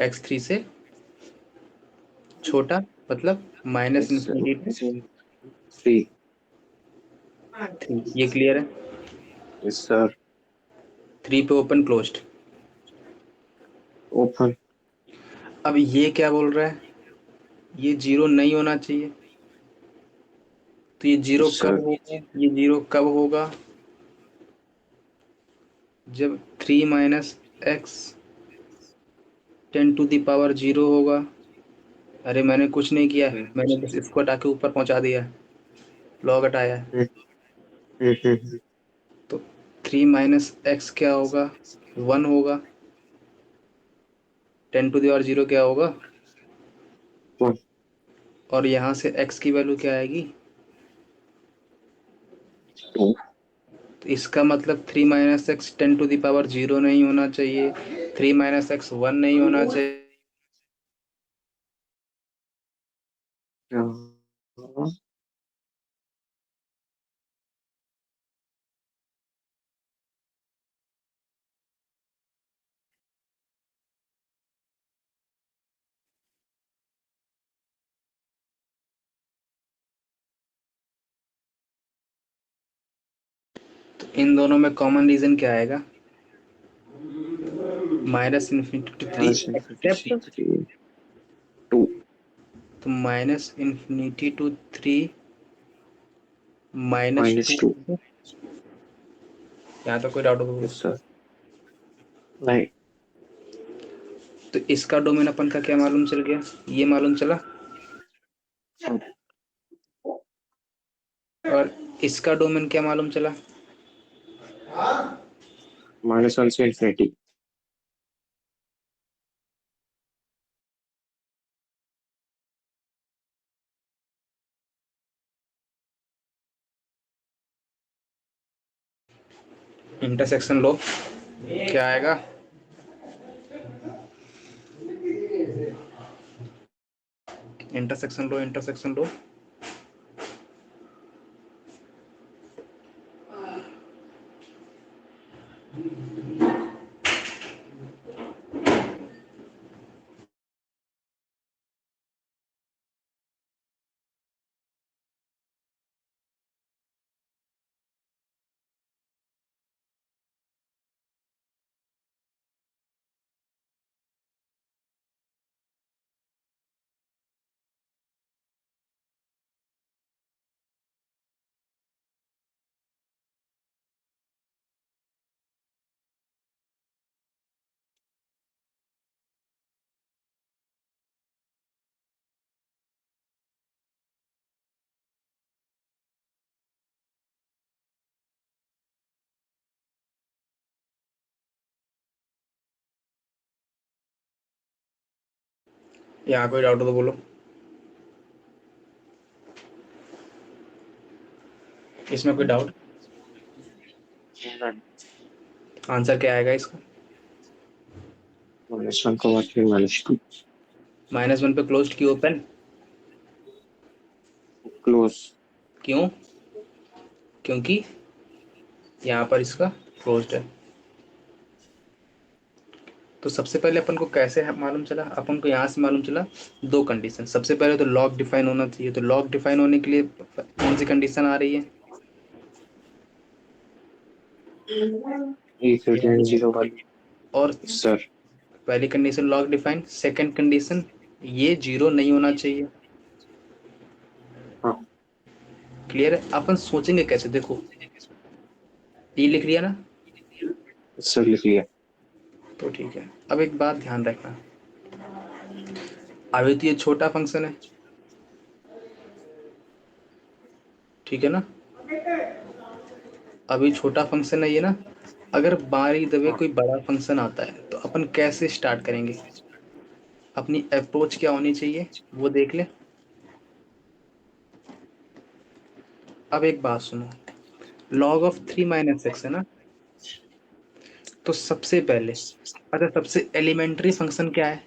x3 से छोटा, मतलब -∞ थ्री। to 3, ये क्लियर है? Yes sir. 3 पे ओपन क्लोज्ड। ओपन। अब ये क्या बोल रहा है, ये जीरो नहीं होना चाहिए। तो ये जीरो यस कब सर। होगा, ये जीरो कब होगा? जब 3 - x 10⁻0 होगा। अरे मैंने कुछ नहीं किया है, मैंने बस इसको हटा के ऊपर पहुंचा दिया है, लॉग हटाया है। तो 3 - x क्या होगा, 1 होगा। 10⁻0 क्या होगा? और यहाँ से x की वैल्यू क्या आएगी? तो इसका मतलब 3 - x 10⁻0 नहीं होना चाहिए, 3 - x 1 नहीं होना चाहिए। तो इन दोनों में कॉमन रीजन क्या आएगा? -∞ to 3 एक्सेप्ट। टू। तो -∞ to 3 -2। -2। यहाँ तो कोई डाउट होगा? Yes sir. नहीं। तो इसका डोमेन अपन का क्या मालूम चल गया, ये मालूम चला। और इसका डोमेन क्या मालूम चला? -1 से इन्फिनिटी। इंटरसेक्शन लो, क्या आएगा? इंटरसेक्शन लो, इंटरसेक्शन लो। यहाँ कोई डाउट हो तो बोलो। इसमें कोई डाउट? आंसर क्या आएगा इसका? -1 को बात फिर -2 -1 पे क्लोज्ड की ओपन? क्लोज। क्यों? क्योंकि यहाँ पर इसका क्लोज्ड है। तो सबसे पहले अपन को कैसे मालूम चला? अपन को यहाँ से मालूम चला दो कंडीशन। सबसे पहले तो लॉग डिफाइन होना चाहिए। तो लॉग डिफाइन होने के लिए कौन सी कंडीशन आ रही है? 0 वाली। और सर पहली condition log define, second condition ये जीरो नहीं होना चाहिए। हाँ क्लियर है? अपन सोचेंगे कैसे, देखो ये लिख लिया ना, सर लिख लिया। तो ठीक है। अब एक बात ध्यान रखना, अभी तो ये छोटा फंक्शन है, ठीक है ना? अभी छोटा फंक्शन है ये ना। अगर बारी दबे हाँ कोई बड़ा फंक्शन आता है तो अपन कैसे स्टार्ट करेंगे? अपनी अप्रोच क्या होनी चाहिए वो देख ले। अब एक बात सुनो, log ऑफ 3 - x है ना, तो सबसे पहले, अच्छा सबसे एलिमेंट्री फंक्शन क्या है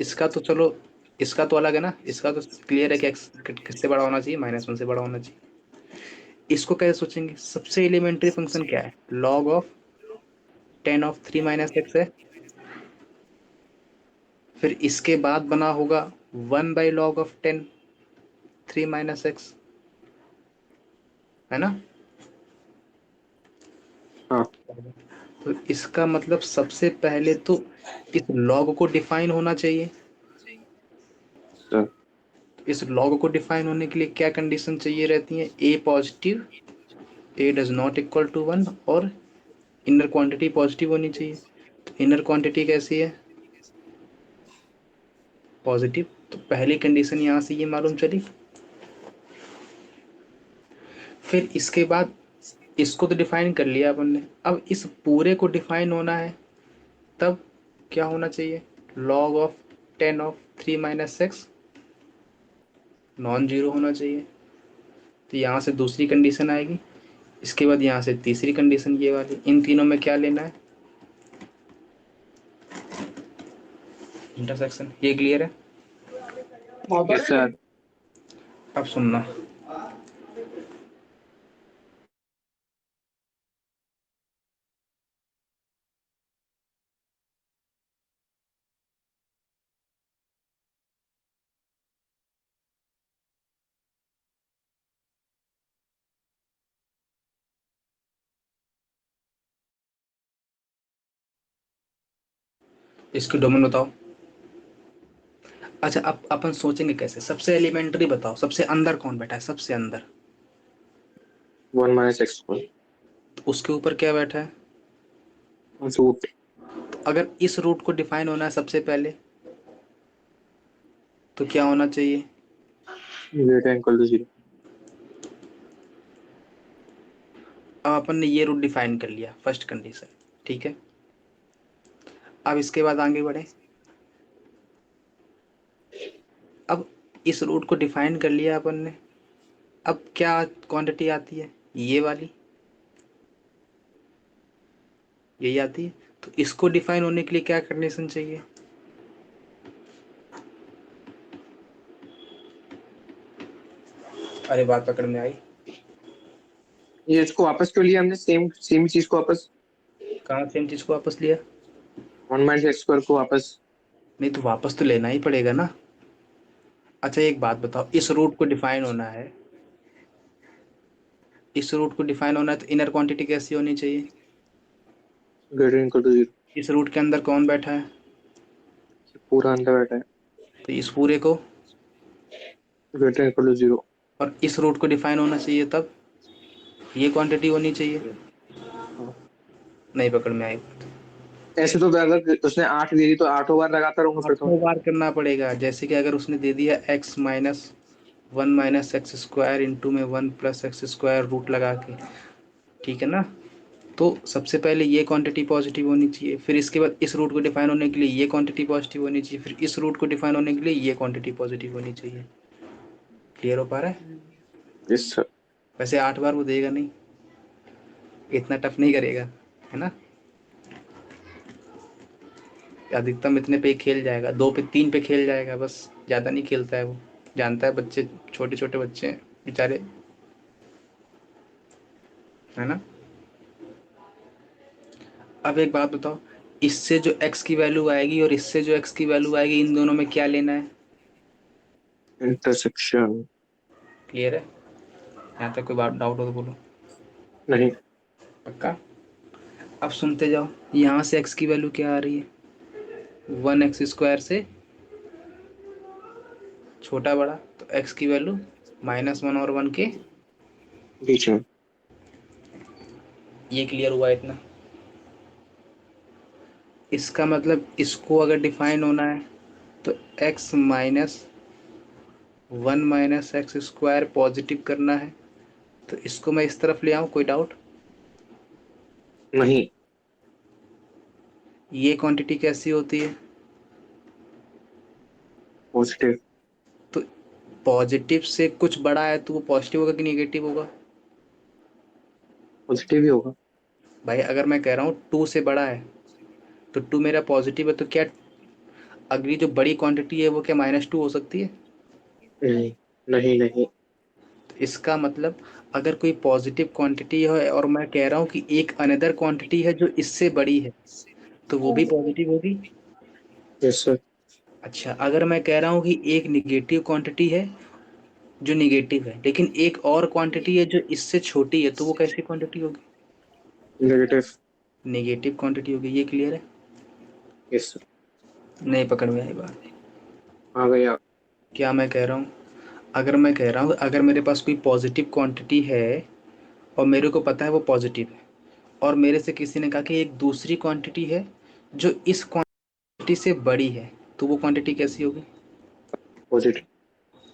इसका? तो चलो इसका तो अलग है ना, इसका तो क्लियर है कि x किससे बड़ा होना चाहिए, -1 से बड़ा होना चाहिए। इसको कैसे सोचेंगे? सबसे एलिमेंट्री फंक्शन क्या है? log ऑफ 10 of 3 - x है। फिर इसके बाद बना होगा 1/log ऑफ 10 3 - x, है ना? हाँ तो इसका मतलब सबसे पहले तो इस लॉग को डिफाइन होना चाहिए। सर। इस लॉग को डिफाइन होने के लिए क्या कंडीशन चाहिए रहती है? A positive, A does not equal to 1, और इनर क्वांटिटी पॉजिटिव होनी चाहिए। इनर क्वांटिटी कैसी है? पॉजिटिव। तो पहली कंडीशन यहाँ से ये मालूम चली। फिर इसके बाद इसको तो डिफाइन कर लिया अपन ने, अब इस पूरे को डिफाइन होना है, तब क्या होना चाहिए? log of 10 of 3 - x non zero होना चाहिए। तो यहाँ से दूसरी कंडीशन आएगी, इसके बाद यहाँ से तीसरी कंडीशन ये वाली। इन तीनों में क्या लेना है? इंटरसेक्शन। ये क्लियर है? Yes sir. अब सुनना, इसकी डोमेन बताओ। अच्छा अब अपन सोचेंगे कैसे? सबसे एलिमेंट्री बताओ, सबसे अंदर कौन बैठा है? सबसे अंदर 1 - x को तो उसके ऊपर क्या बैठा है? रूट। तो अगर इस रूट को डिफाइन होना है सबसे पहले, तो क्या होना चाहिए? Greater equal to 0। अब अपन ने ये रूट डिफाइन कर लिया, फर्स्ट कंडीशन, ठीक है। अब इसके बाद आगे बढ़े। अब इस रूट को डिफाइन कर लिया अपन ने, अब क्या क्वांटिटी आती है? ये वाली। यही आती है। तो इसको डिफाइन होने के लिए क्या कंडीशन चाहिए? अरे बात पकड़ में आई। ये इसको वापस क्यों लिया हमने, सेम सेम चीज को वापस? कहाँ सेम चीज को वापस लिया? 1 - x² को वापस। नहीं तो वापस तो लेना ही पड़ेगा ना। अच्छा एक बात बताओ, इस रूट को डिफाइन होना है, इस रूट को डिफाइन होना है तो इनर क्वांटिटी कैसी होनी चाहिए? > 0। इस रूट के अंदर कौन बैठा है? पूरा अंदर बैठा है। तो इस पूरे को, > 0। और इस रूट को डिफाइन होना चाहिए तब ये क्वांटिटी होनी चाहिए। हाँ। नहीं पकड़ में आई। ऐसे तो अगर उसने 8 दे दी तो 8 बार लगातार होंगे फिर तो। 8 बार करना पड़ेगा, जैसे कि अगर उसने दे दिया x - 1 - x² इंटू में 1 + x² रूट लगा के, ठीक है ना। तो सबसे पहले ये क्वांटिटी पॉजिटिव होनी चाहिए, फिर इसके बाद इस रूट को डिफाइन होने के लिए ये क्वांटिटी पॉजिटिव होनी चाहिए, फिर इस रूट को डिफाइन होने के लिए ये क्वांटिटी पॉजिटिव होनी चाहिए। क्लियर हो पा रहा है? Yes sir. वैसे 8 बार वो देगा नहीं, इतना टफ नहीं करेगा, है ना। अधिकतम इतने पे ही खेल जाएगा, 2 पे 3 पे खेल जाएगा बस, ज़्यादा नहीं खेलता है वो। जानता है बच्चे, छोटे छोटे बच्चे हैं बेचारे, है ना। अब एक बात बताओ, इससे जो x की वैल्यू आएगी और इससे जो x की वैल्यू आएगी, इन दोनों में क्या लेना है? इंटरसेक्शन। क्लियर है? यहाँ तक कोई बात डाउट हो तो बोलो। नहीं। पक्का? अब सुनते जाओ, यहाँ से x की वैल्यू क्या आ रही है? 1 x² से छोटा बड़ा, तो x की वैल्यू -1 और 1 के बीच में। ये क्लियर हुआ इतना? इसका मतलब इसको अगर डिफाइन होना है तो x - 1 - x² पॉजिटिव करना है, तो इसको मैं इस तरफ ले आऊँ, कोई डाउट? नहीं। ये क्वांटिटी कैसी होती है? पॉजिटिव। तो पॉजिटिव से कुछ बड़ा है तो वो पॉजिटिव होगा कि निगेटिव होगा? पॉजिटिव ही होगा। भाई अगर मैं कह रहा हूँ 2 से बड़ा है, तो 2 मेरा पॉजिटिव है, तो क्या अगली जो बड़ी क्वांटिटी है वो क्या -2 हो सकती है? नहीं नहीं नहीं। तो इसका मतलब अगर कोई पॉजिटिव क्वांटिटी है और मैं कह रहा हूँ कि एक अनदर क्वांटिटी है जो इससे बड़ी है, तो वो भी पॉजिटिव होगी। Yes sir. अच्छा अगर मैं कह रहा हूँ कि एक निगेटिव क्वांटिटी है जो निगेटिव है, लेकिन एक और क्वांटिटी है जो इससे छोटी है, तो वो कैसी क्वांटिटी होगी? नेगेटिव। नेगेटिव क्वांटिटी होगी। ये क्लियर है? Yes sir. नहीं पकड़ में आई बात? आ गया। क्या मैं कह रहा हूँ, अगर मैं कह रहा हूँ अगर मेरे पास कोई पॉजिटिव क्वांटिटी है और मेरे को पता है वो पॉजिटिव है, और मेरे से किसी ने कहा कि एक दूसरी क्वांटिटी है जो इस क्वांटिटी से बड़ी है, तो वो क्वांटिटी कैसी होगी? पॉजिटिव।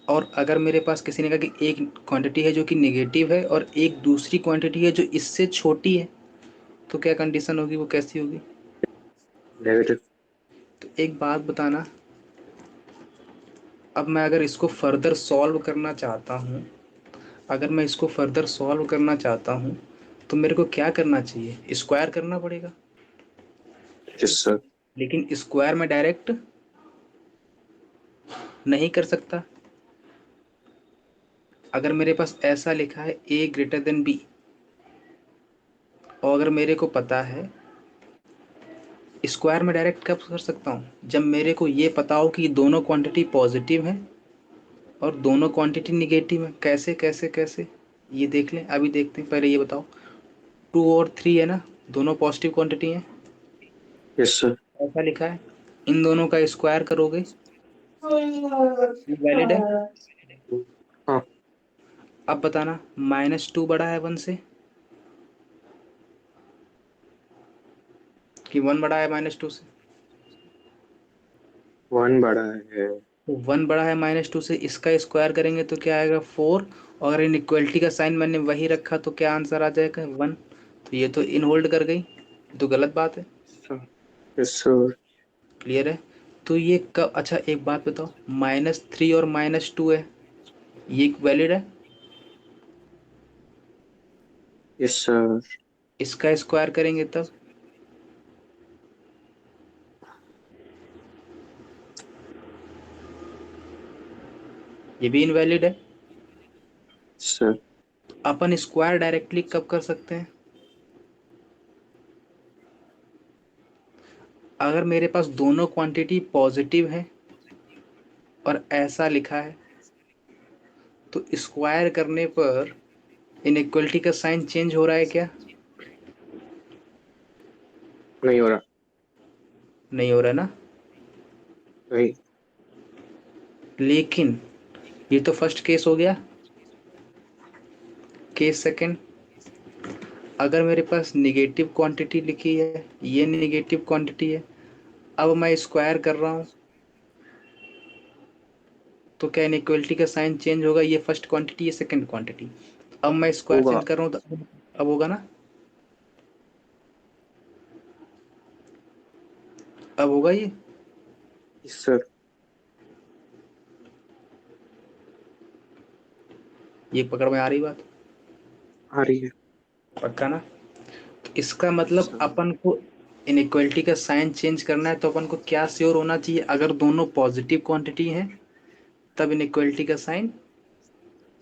और अगर मेरे पास किसी ने कहा कि एक क्वांटिटी है जो कि नेगेटिव है और एक दूसरी क्वांटिटी है जो इससे छोटी है, तो क्या कंडीशन होगी, वो कैसी होगी? नेगेटिव। तो एक बात बताना, अब मैं अगर इसको फर्दर सॉल्व करना चाहता हूँ, अगर मैं इसको फर्दर सॉल्व करना चाहता हूँ तो मेरे को क्या करना चाहिए? स्क्वायर करना पड़ेगा। Yes sir. लेकिन स्क्वायर में डायरेक्ट नहीं कर सकता। अगर मेरे पास ऐसा लिखा है a b, और अगर मेरे को पता है, स्क्वायर में डायरेक्ट कब कर सकता हूँ? जब मेरे को ये पता हो कि दोनों क्वांटिटी पॉजिटिव हैं और दोनों क्वांटिटी निगेटिव है। कैसे कैसे कैसे, ये देख लें, अभी देखते हैं। पहले ये बताओ, 2 और 3 है ना, दोनों पॉजिटिव क्वांटिटी हैं, यस सर। ऐसा लिखा है। इन दोनों का स्क्वायर करोगे, ये वैलिड है। हाँ। अब बताना, -2 बड़ा है 1 से कि 1 बड़ा है -2 से? 1 बड़ा है। तो 1 बड़ा है -2 से, इसका स्क्वायर करेंगे तो क्या आएगा 4, और इन इक्वलिटी का साइन मैंने वही रखा, तो क्या आंसर आ जाएगा 1। तो ये तो इन होल्ड कर गई, ये तो गलत बात है। Yes sir. क्लियर है? तो ये कब, अच्छा एक बात बताओ, -3 और -2 है, ये वैलिड है? Yes sir. इसका स्क्वायर करेंगे तब ये भी इनवैलिड है। सर अपन स्क्वायर डायरेक्टली कब कर सकते हैं? अगर मेरे पास दोनों क्वांटिटी पॉजिटिव है और ऐसा लिखा है, तो स्क्वायर करने पर इनइक्वलिटी का साइन चेंज हो रहा है क्या? नहीं हो रहा। नहीं हो रहा ना। नहीं। लेकिन ये तो फर्स्ट केस हो गया। केस सेकंड, अगर मेरे पास निगेटिव क्वांटिटी लिखी है, ये निगेटिव क्वांटिटी है, अब मैं स्क्वायर कर रहा हूँ, तो क्या इनइक्वलिटी का साइन चेंज होगा? ये फर्स्ट क्वांटिटी, ये सेकंड क्वांटिटी। अब मैं स्क्वायर होगा। चेंज कर रहा हूँ तो अब होगा ना। अब होगा ये। सर ये पकड़ में आ रही बात? आ रही है। पक्का ना? तो इसका मतलब सर अपन को इनइक्वलिटी का साइन चेंज करना है, तो अपन को क्या श्योर होना चाहिए? अगर दोनों पॉजिटिव क्वांटिटी हैं तब इनइक्वलिटी का साइन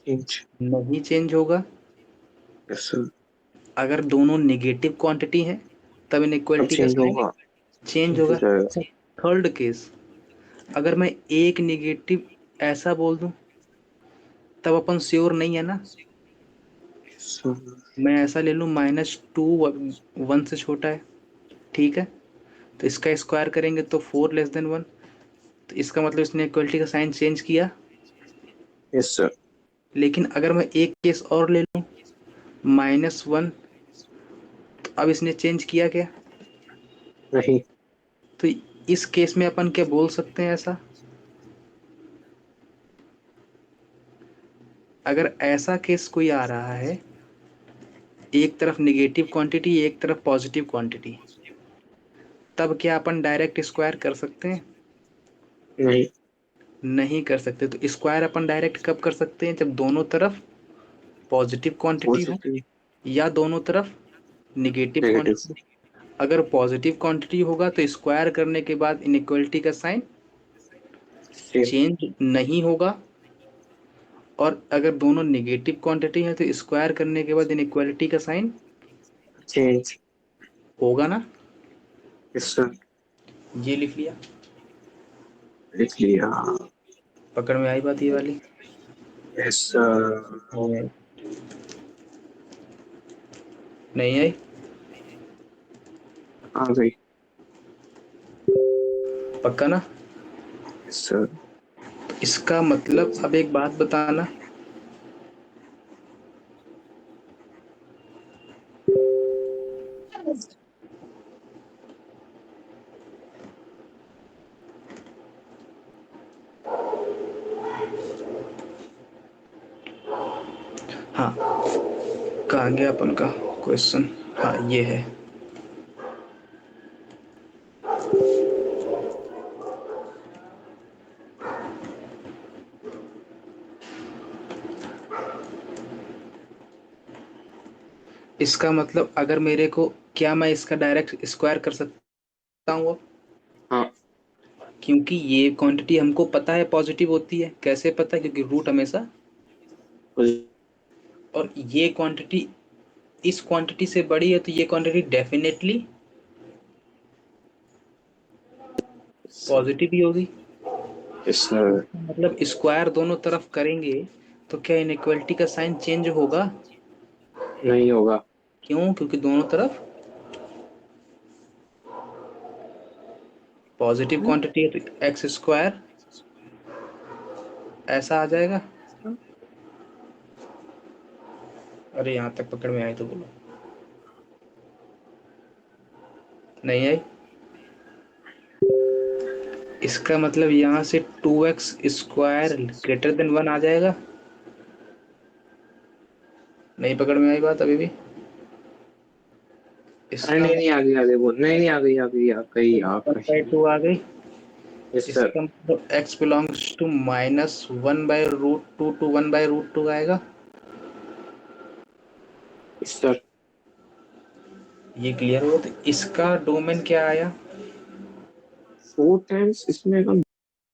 चेंज। नहीं चेंज होगा। Yes sir. अगर दोनों नेगेटिव क्वांटिटी हैं तब अब इनइक्वलिटी का चेंज साइन होगा। चेंज चेंज हो होगा। जाएगा। अच्छा, थर्ड केस, अगर मैं एक नेगेटिव ऐसा बोल दूं, तब अपन श्योर नहीं है ना। सर मैं ऐसा ले लूं -2 1 से छोटा है, ठीक है, तो इसका स्क्वायर करेंगे तो 4 < 1, तो इसका मतलब इसने इक्वलिटी का साइन चेंज किया। Yes sir. लेकिन अगर मैं एक केस और ले लूं -1, तो अब इसने चेंज किया क्या? नहीं। तो इस केस में अपन क्या बोल सकते हैं ऐसा? अगर ऐसा केस कोई आ रहा है, एक तरफ निगेटिव क्वांटिटी एक तरफ पॉजिटिव क्वांटिटी, तब क्या अपन डायरेक्ट स्क्वायर कर सकते हैं? नहीं नहीं कर सकते। तो स्क्वायर अपन डायरेक्ट कब कर सकते हैं? जब दोनों तरफ पॉजिटिव हो क्वांटिटी हो सकती है। या दोनों तरफ निगेटिव नेगेटिव। क्वांटिटी। अगर पॉजिटिव क्वांटिटी होगा तो स्क्वायर करने के बाद इनइक्वलिटी का साइन सेम। चेंज नहीं होगा, और अगर दोनों निगेटिव क्वांटिटी है तो स्क्वायर करने के बाद इनइक्वलिटी का साइन चेंज। होगा ना। Yes sir. ये लिख लिया। लिख लिया। पकड़ में आई बात ये वाली? Yes sir. नहीं। नहीं आई? आ गई। पक्का ना? Yes sir. इसका मतलब अब एक बात बताना, हाँ, कहाँ गया अपन का क्वेश्चन? हाँ, ये है। इसका मतलब अगर मेरे को, क्या मैं इसका डायरेक्ट स्क्वायर कर सकता हूँ? हाँ। क्योंकि ये क्वांटिटी हमको पता है पॉजिटिव होती है। कैसे पता है? क्योंकि रूट हमेशा, और ये क्वांटिटी इस क्वांटिटी से बड़ी है, तो ये क्वांटिटी डेफिनेटली पॉजिटिव ही होगी। Yes sir. मतलब स्क्वायर दोनों तरफ करेंगे तो क्या इनइक्वलिटी का साइन चेंज होगा? नहीं होगा। क्यों? क्योंकि दोनों तरफ पॉजिटिव क्वांटिटी है, तो एक्स स्क्वायर ऐसा आ जाएगा। अरे यहाँ तक पकड़ में आई तो बोलो। नहीं आई? इसका मतलब यहाँ से 2x² > 1 आ जाएगा। नहीं पकड़ में आई बात अभी भी? अरे इसका नहीं नहीं, आगे आगे बोल। नहीं नहीं, आ गई आ गई आ गई आ गई। 1/2 आ गई। Yes sir. इसका मतलब x बिलोंग्स टू -1/√2 टू 1/√2 आएगा। Yes sir. ये क्लियर हुआ? तो इसका डोमेन क्या आया? 4 टाइम्स इसमें हम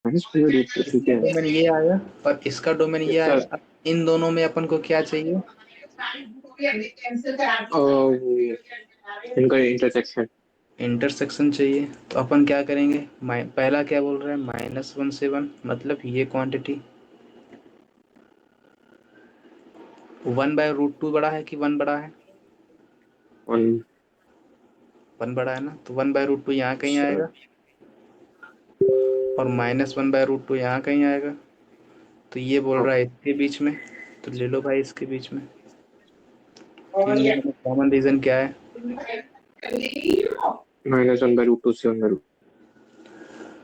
ठीक है। डोमेन ये आया और इसका डोमेन ये इसका आया। अब इन दोनों में अपन को क्या चाहिए? इनका इंटरसेक्शन। इंटरसेक्शन चाहिए। तो अपन क्या करेंगे? पहला क्या बोल रहा है? -1 से 1, मतलब ये क्वांटिटी 1/√2 बड़ा है कि 1 बड़ा है? वन। 1 बड़ा है ना, तो 1/√2 यहाँ कहीं आएगा और -1/√2 यहाँ कहीं आएगा। तो ये बोल रहा है इसके बीच में, तो ले लो भाई इसके बीच में। तो इन दोनों में कॉमन रीजन क्या है? -1/√2 से 1/√2।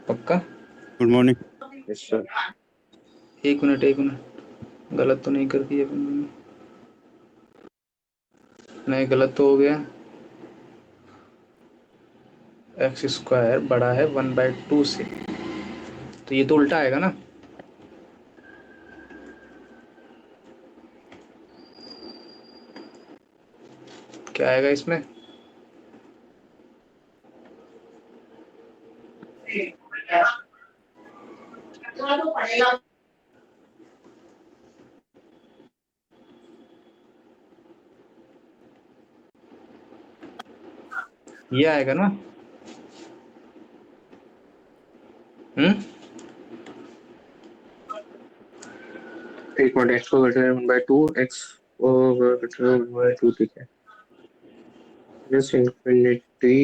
पक्का? Good morning. Yes sir. एक मिनट, गलत तो नहीं कर दिया अपन ने? नहीं, गलत तो हो गया। x² बड़ा है 1/2 से, तो ये तो उल्टा आएगा ना। क्या आएगा इसमें? ये आएगा ना। हम्म। एक मिनट, एक्स को घटा 1/2, एक्स को घटा 1/2, ठीक है। Yes infinity.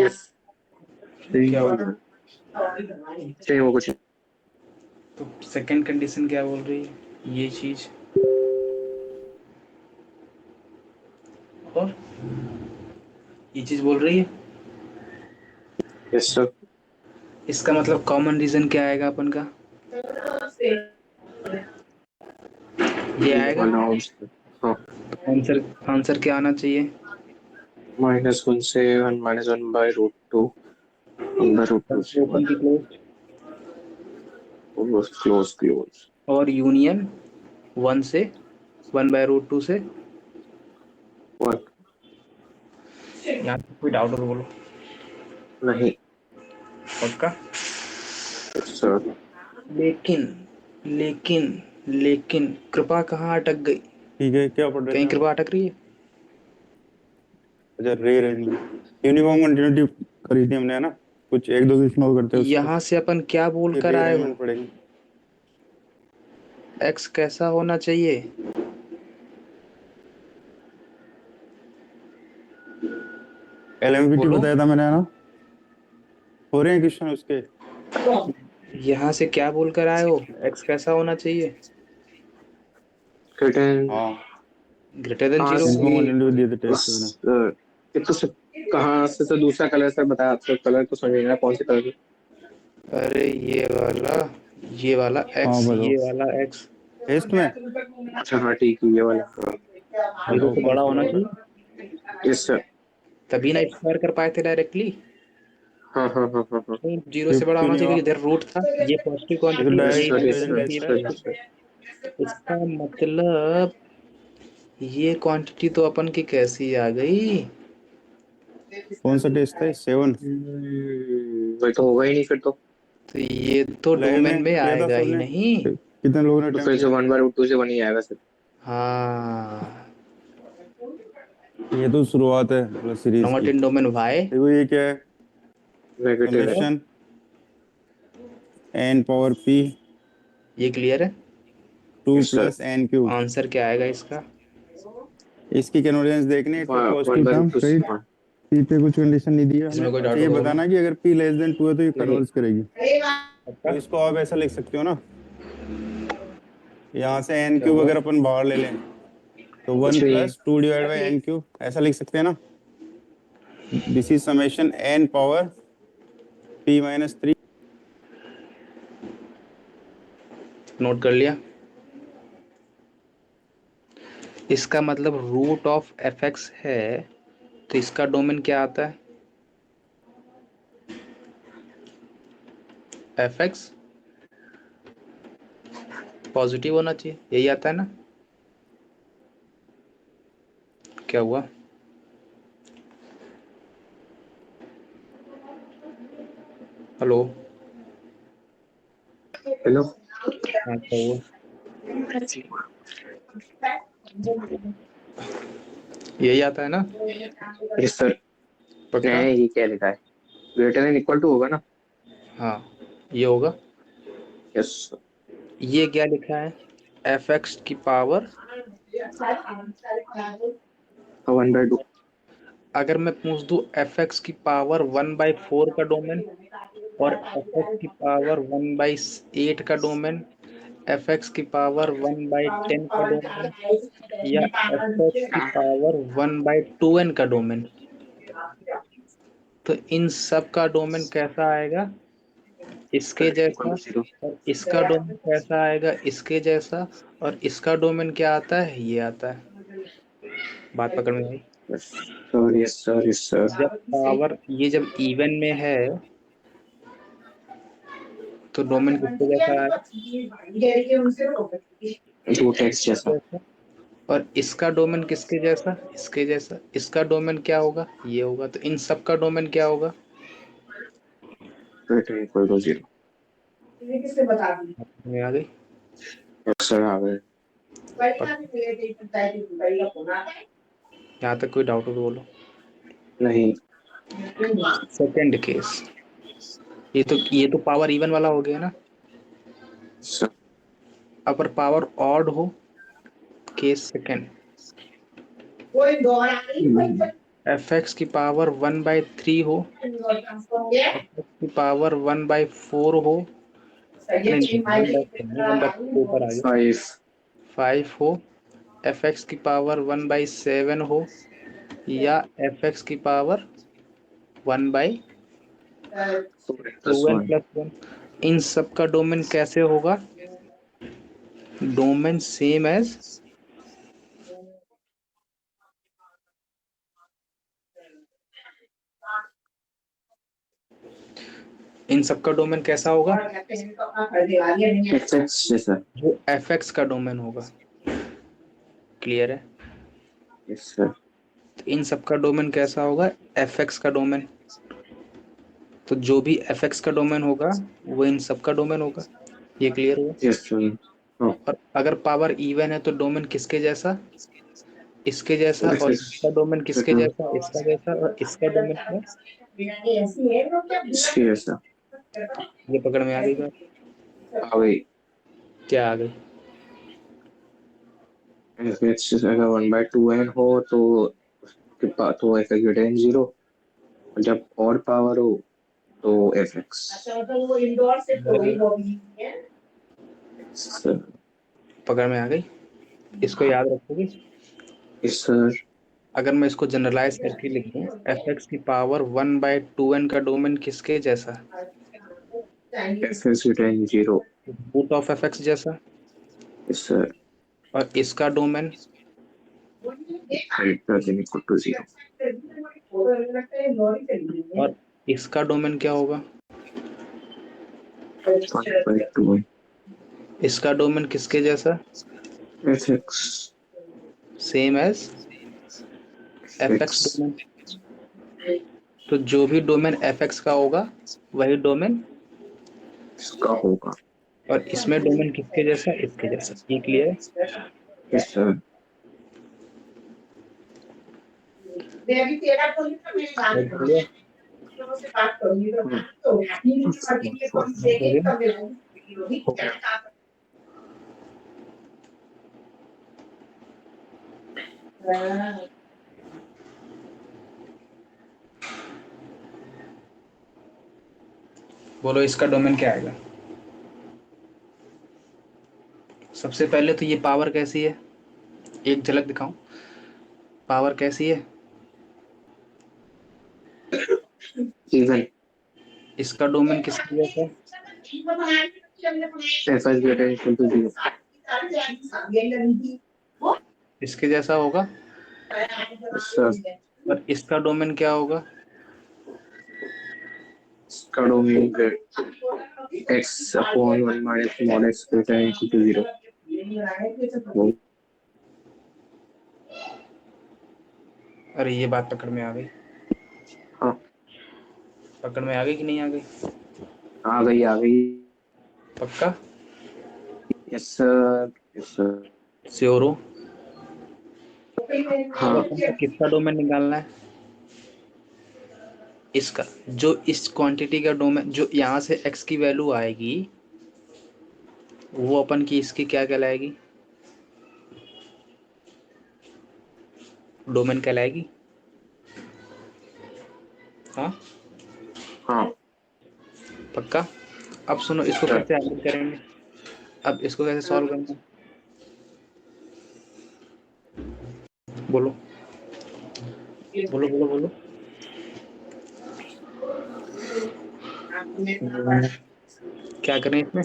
यस। क्या हुआ? चाहिए वो कुछ। तो सेकंड कंडीशन क्या बोल रही है? ये चीज और ये चीज बोल रही है। Yes sir. इसका मतलब कॉमन रीजन क्या आएगा अपन का? ये आएगा। हाँ। आंसर आंसर क्या आना चाहिए? -1 से 1, -1/√2, 1/√2 से ओपन 1। की क्लोज। Close close. और यूनियन 1 से 1/√2 से। 1। यहाँ पे कोई डाउट हो तो बोलो। नहीं। पक्का? सर। लेकिन लेकिन लेकिन कृपा कहाँ अटक गई? ठीक है, क्या पढ़ रहे थे कहीं आप? कृपा अटक रही है? अच्छा, रे रही यूनिफॉर्म कंटिन्यूटी करी थी हमने, है ना? कुछ एक दो क्वेश्चन और करते हैं उसके, यहाँ से अपन क्या बोल फिर कर आए हो? रीअरेंजमेंट पढ़ेंगे। एक्स कैसा होना चाहिए? एलएमवीटी बोलो। बताया था मैंने, है ना? हो रहे हैं क्वेश्चन उसके। यहाँ से क्या बोल कर आए हो? एक्स कैसा होना चाहिए? रिटर्न। हाँ, >0। यूनिफॉर्म कंटिन्यूटी दिए थे टेस्ट में। उस एक तो कहाँ से तो दूसरा कलर सर बताया आपको, कलर तो समझ नहीं रहा कौन से कलर की। अरे ये वाला हाँ, एक्स, बताओ। ये वाला एक्स। टेस्ट में। अच्छा हाँ ठीक है, ये वाला हाँ। जीरो बताओ से कौन बड़ा सा होना कलर है। चाहिए, यस सर। तभी ना स्क्वायर कर पाए थे डायरेक्टली। हाँ हाँ हाँ हाँ हाँ। नहीं, जीरो ये से बड़ा क्यों होना नहीं चाहिए हुआ? क्योंकि इधर रूट था। ये पॉजिटिव ये तो क्वांटिटी है, यस ये डायरेक्ट सर इधर yes second sir represent quantity है। यस करता है। Sir yes sir. इसका मतलब ये क्वांटिटी तो अपन की कैसी आ गई? कौन सा टेस्ट था? 7। वही तो होगा ही नहीं फिर तो। तो ये तो लाइव डोमेन में में किया था आएगा ही सबने? नहीं। कितने लोगों ने तो अटेम्प्ट फिर से किया? 1/√2 से 1 ही आएगा सर। हाँ। ये तो शुरुआत है प्लस सीरीज नॉट की। इन डोमेन वाई। देखो ये क्या है? नेगेटिव है। समेशन n पावर p ये क्लियर है? 2 yes sir. Plus n³ answer क्या आएगा इसका? इसकी कन्वर्जेंस देखनी है, इतना one positive by term root to right. हाँ। p पे कुछ कंडीशन नहीं दी है इसमें हमें। कोई अच्छा, डाउट हो ये तो बोलो। बताना कि अगर p लेस देन 2 है तो ये नहीं। कन्वर्ज करेगी। पक्का? तो इसको आप ऐसा लिख सकते हो ना, यहाँ से क्या n³ हुआ? अगर अपन बाहर ले लें तो वन कुछ नहीं। Plus two divide by n³ ऐसा लिख सकते हैं ना। This is summation n power p-3। Note कर लिया। इसका मतलब √(f(x) है, तो इसका डोमेन क्या आता है? f(x) पॉजिटिव होना चाहिए, यही आता है ना? क्या हुआ? हेलो? हेलो हाँ तो वो यही आता है ना यस सर। पक्का? नहीं, ये क्या लिखा है? ग्रेटर देन इक्वल टू होगा ना? हाँ ये होगा। यस। ये क्या लिखा है? एफ एक्स की पावर 1/2। अगर मैं पूछ दूं एफ एक्स की पावर 1/4 का डोमेन और एफ एक्स की पावर 1/8 का डोमेन, एफ एक्स की पावर 1/10 का डोमेन या एफ एक्स की पावर 1/2n का डोमेन, तो इन सब का डोमेन कैसा आएगा? इसके जैसा। और इसका डोमेन कैसा आएगा? इसके जैसा। और इसका डोमेन क्या आता है? ये आता है। बात पकड़ में आई? Yes sir, yes sir, yes sir. जब पावर ये जब इवन में है तो डोमेन किसके जैसा आएगा? 2x जैसा। जैसा। और इसका डोमेन किसके जैसा? इसके जैसा। इसका डोमेन क्या होगा? ये होगा। तो इन सब का डोमेन क्या होगा? Greater equal to 0। में आ गई? यस सर, आ गए। यहाँ तक कोई डाउट हो तो बोलो। नहीं सेकेंड केस, ये तो पावर इवन वाला हो गया ना। सर। अगर पावर ऑड हो, केस सेकेंड, एफ एक्स की पावर 1/3 हो, एफ एक्स की पावर 1/4 हो, नहीं 1/4 ऊपर आ गया, 5। 5 हो, एफ एक्स की पावर 1/7 हो या एफ एक्स की पावर 1/2n +1। प्लस वन, इन सब का डोमेन कैसे होगा? डोमेन सेम एज इन सब का डोमेन कैसा होगा? fx जैसा। जो एफ एक्स का डोमेन होगा। क्लियर है? Yes sir. तो इन सब का डोमेन कैसा होगा? एफ एक्स का डोमेन। तो जो भी एफ एक्स का डोमेन होगा वो इन सब का डोमेन होगा। ये क्लियर हुआ? Yes sir. हाँ। और अगर पावर इवन है तो डोमेन किसके जैसा? इसके जैसा। और इसका डोमेन किसके जैसा? इसका जैसा। और इसका डोमेन क्या? इसकी जैसा। ये पकड़ में आ गई बात? आ गई। क्या आ गई? fx अगर 1/2n हो तो तो f ग्रेटर देन 0। और जब और पावर हो तो fx। सर। पकड़ में आ गई? इसको याद रखोगे? Yes sir. अगर मैं इसको जनरलाइज करके लिख दूं, एफ एक्स की पावर 1/2n का डोमेन किसके जैसा? fx greater than 0। Root of F X जैसा। Yes sir. और इसका domain? Greater than equal to 0। और इसका डोमेन क्या होगा? 1/2 इसका डोमेन किसके जैसा? fx। Same as f x fx domain. तो जो भी डोमेन एफ एक्स का होगा वही डोमेन। इसका होगा। और इसमें डोमेन किसके जैसा? इसके जैसा। ये क्लियर है? Yes sir. और clear? हो गया? बोलो इसका डोमेन क्या आएगा? सबसे पहले तो ये पावर कैसी है, एक झलक दिखाऊं। पावर कैसी है? इवन। इसका डोमेन किसके जैसा? fx greater than equal to 0। इसके जैसा होगा। Yes sir. और इसका डोमेन क्या होगा? इसका domain x upon 1 minus mod x greater than equal to 0। अरे ये बात पकड़ में आ गई? हाँ, पकड़ में आ गई कि नहीं आ गई? आ गई, आ गई। पक्का? Yes sir, yes sir. Sure हो? हाँ अब अपन को किसका डोमेन निकालना है? इसका, जो इस क्वांटिटी का डोमेन, जो यहाँ से x की वैल्यू आएगी वो अपन की इसकी क्या कहलाएगी? डोमेन कहलाएगी। हाँ हाँ पक्का? अब सुनो, इसको सर। कैसे हल करेंगे? अब इसको कैसे सॉल्व करना है? बोलो बोलो बोलो बोलो। क्या करें इसमें?